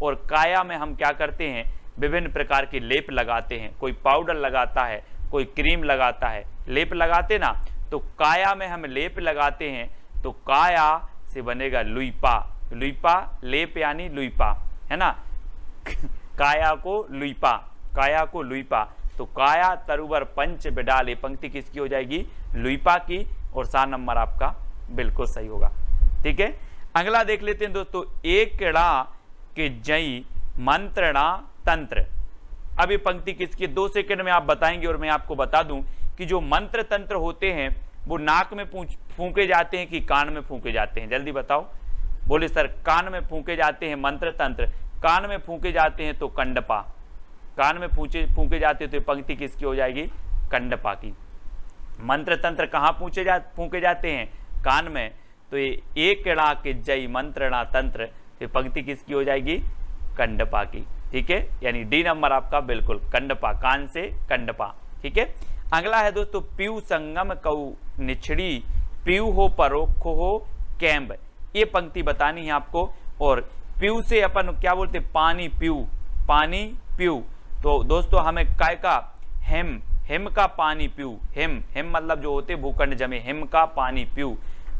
और काया में हम क्या करते हैं? विभिन्न प्रकार के लेप लगाते हैं, कोई पाउडर लगाता है, कोई क्रीम लगाता है, लेप लगाते ना, तो काया में हम लेप लगाते हैं, तो काया से बनेगा लुईपा, लुईपा लेप यानी लुईपा, है ना। काया को लुईपा, काया को लुईपा, तो काया तरुवर पंच बिडाल, ये पंक्ति किसकी हो जाएगी? लुईपा की। और सा नंबर आपका बिल्कुल सही होगा। ठीक है, अगला देख लेते हैं दोस्तों, एकड़ा के जई मंत्रणा तंत्र। अब ये पंक्ति किसकी? 2 सेकंड में आप बताएंगे। और मैं आपको बता दूं कि जो मंत्र तंत्र होते हैं वो नाक में फूंके जाते हैं कि कान में फूंके जाते हैं? जल्दी बताओ। बोले सर कान में फूंके जाते हैं मंत्र तंत्र, कान में फूंके जाते हैं तो कंडपा, कान में फूंके जाते हैं तो पंक्ति किसकी हो जाएगी? कंडपा की। मंत्र तंत्र कहाँ फूंके जाते हैं? कान में, तो ये एकड़ा के जय मंत्रणा तंत्र, तो पंक्ति किसकी हो जाएगी? कंडपा की। ठीक है, यानी डी नंबर आपका बिल्कुल कंडपा, कान से कंडपा। ठीक है, अगला है दोस्तों पीयू संगम कऊ निछड़ी, पीयू हो परोक्ष हो कैम्ब। ये पंक्ति बतानी है आपको। और पीयू से अपन क्या बोलते, पानी पीयू, पानी पीयू। तो दोस्तों हमें काय का, हेम, हेम का पानी पीयू, हेम, हेम मतलब जो होते भूखंड जमे, हेम का पानी पीयू।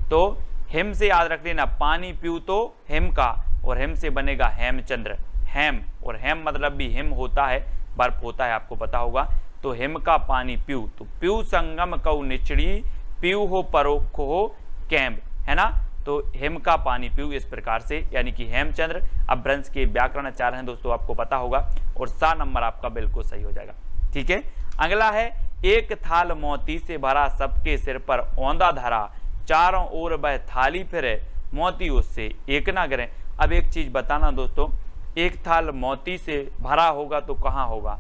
तो हेम से याद रख लेना, पानी पीयू तो हेम का, और हेम से बनेगा हेमचंद्र, हेम। और हेम मतलब भी हिम होता है, बर्फ होता है, आपको पता होगा। तो हिम का पानी पीयू, तो पीयू संगम कऊ निचड़ी, पीयू हो परोक्ष हो कैम्ब, है ना। तो हिम का पानी पीयू इस प्रकार से, यानी कि हेमचंद्र। अपभ्रंश के व्याकरण आचार्य हैं दोस्तों, आपको पता होगा। और सा नंबर आपका बिल्कुल सही हो जाएगा। ठीक है, अगला है एक थाल मोती से भरा, सबके सिर पर औंधा धरा, चारों ओर वह थाली फिरे, मोती उससे एक ना गिरे। अब एक चीज बताना दोस्तों, एक थाल मोती से भरा होगा तो कहाँ होगा,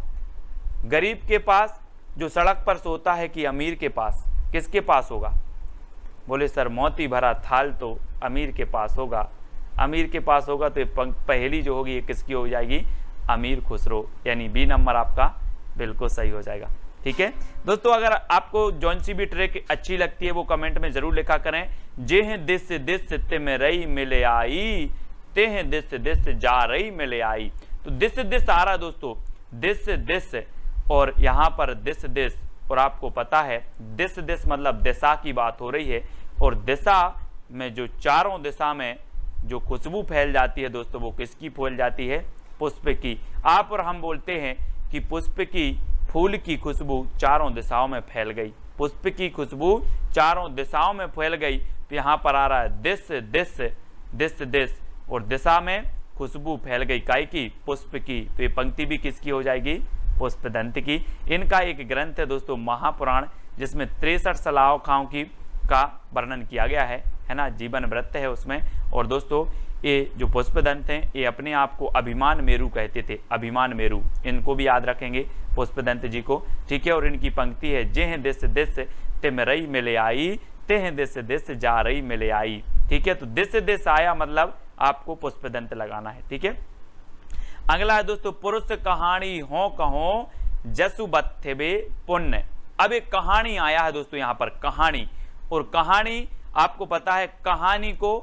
गरीब के पास जो सड़क पर सोता है कि अमीर के पास, किसके पास होगा। बोले सर मोती भरा थाल तो अमीर के पास होगा, अमीर के पास होगा तो पहली जो होगी ये किसकी हो जाएगी, अमीर खुसरो, यानी बी नंबर आपका बिल्कुल सही हो जाएगा। ठीक है दोस्तों, अगर आपको जौन सी भी ट्रिक अच्छी लगती है वो कमेंट में जरूर लिखा करें। जे हैं दिस दिस ते में रही मिले आई, ते हैं दिस दिस जा रही मिले आई। तो दिस दिस आ रहा दोस्तों, दिस दिस, और यहाँ पर दिस दिस, और आपको पता है दिस दिस मतलब दिशा की बात हो रही है। और दिशा में जो चारों दिशा में जो खुशबू फैल जाती है दोस्तों, वो किसकी फैल जाती है, पुष्प की। आप और हम बोलते हैं कि पुष्प की, फूल की खुशबू चारों दिशाओं में फैल गई, पुष्प की खुशबू चारों दिशाओं में फैल गई। तो यहाँ पर आ रहा है दिस दिस, दिस दिस, और दिशा में खुशबू फैल गई, काय की, पुष्प की। तो ये पंक्ति भी किसकी हो जाएगी, पुष्पदंत की। इनका एक ग्रंथ है दोस्तों महापुराण, जिसमें 63 सलाखाओं की का वर्णन किया गया है ना, जीवन वृत्त है उसमें। और दोस्तों ये जो पुष्पदंत हैं ये अपने आप को अभिमान मेरु कहते थे, अभिमान मेरु, इनको भी याद रखेंगे पुष्पदंत जी को। ठीक है, और इनकी पंक्ति है, जे हैं दिस दिस ते में रही मिले आई, ते हैं दिस दिस जा रही मिले आई। ठीक है, तो दिस दिस आया मतलब आपको पुष्पदंत लगाना है। ठीक है, अगला है दोस्तों पुरुष कहानी हो कहो जसु बत्थे पुण्य। अब एक कहानी आया है दोस्तों यहाँ पर, कहानी। और कहानी आपको पता है, कहानी को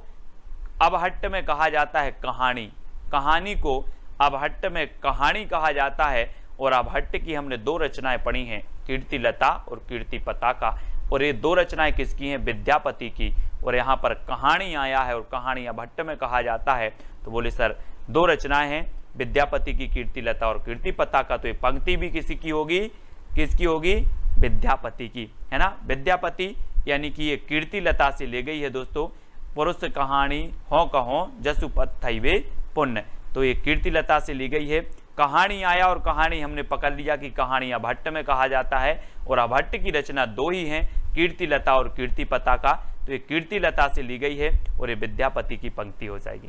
अबहट्ट में कहा जाता है कहानी, कहानी को अबहट्ट में कहानी कहा जाता है। और अबहट्ट की हमने 2 रचनाएं पढ़ी हैं, कीर्तिलता और कीर्तिपताका। और ये 2 रचनाएं किसकी हैं, विद्यापति की। और यहाँ पर कहानी आया है और कहानी अबहट्ट में कहा जाता है। तो बोले सर 2 रचनाएं हैं, विद्यापति की कीर्तिलता और कीर्तिपताका। तो ये पंक्ति भी किसी की होगी, किसकी होगी, विद्यापति की, है ना। विद्यापति यानी कि ये कीर्तिलता से ले गई है दोस्तों, पुरुष कहानी हो कहो जसु पत्थैवे पुण्य। तो ये कीर्तिलता से ली गई है। कहानी आया और कहानी हमने पकड़ लिया कि कहानी अबहट्ट में कहा जाता है। और अबहट्ट की रचना 2 ही हैं, कीर्तिलता और कीर्तिपताका। तो ये कीर्तिलता से ली गई है और ये विद्यापति की पंक्ति हो जाएगी।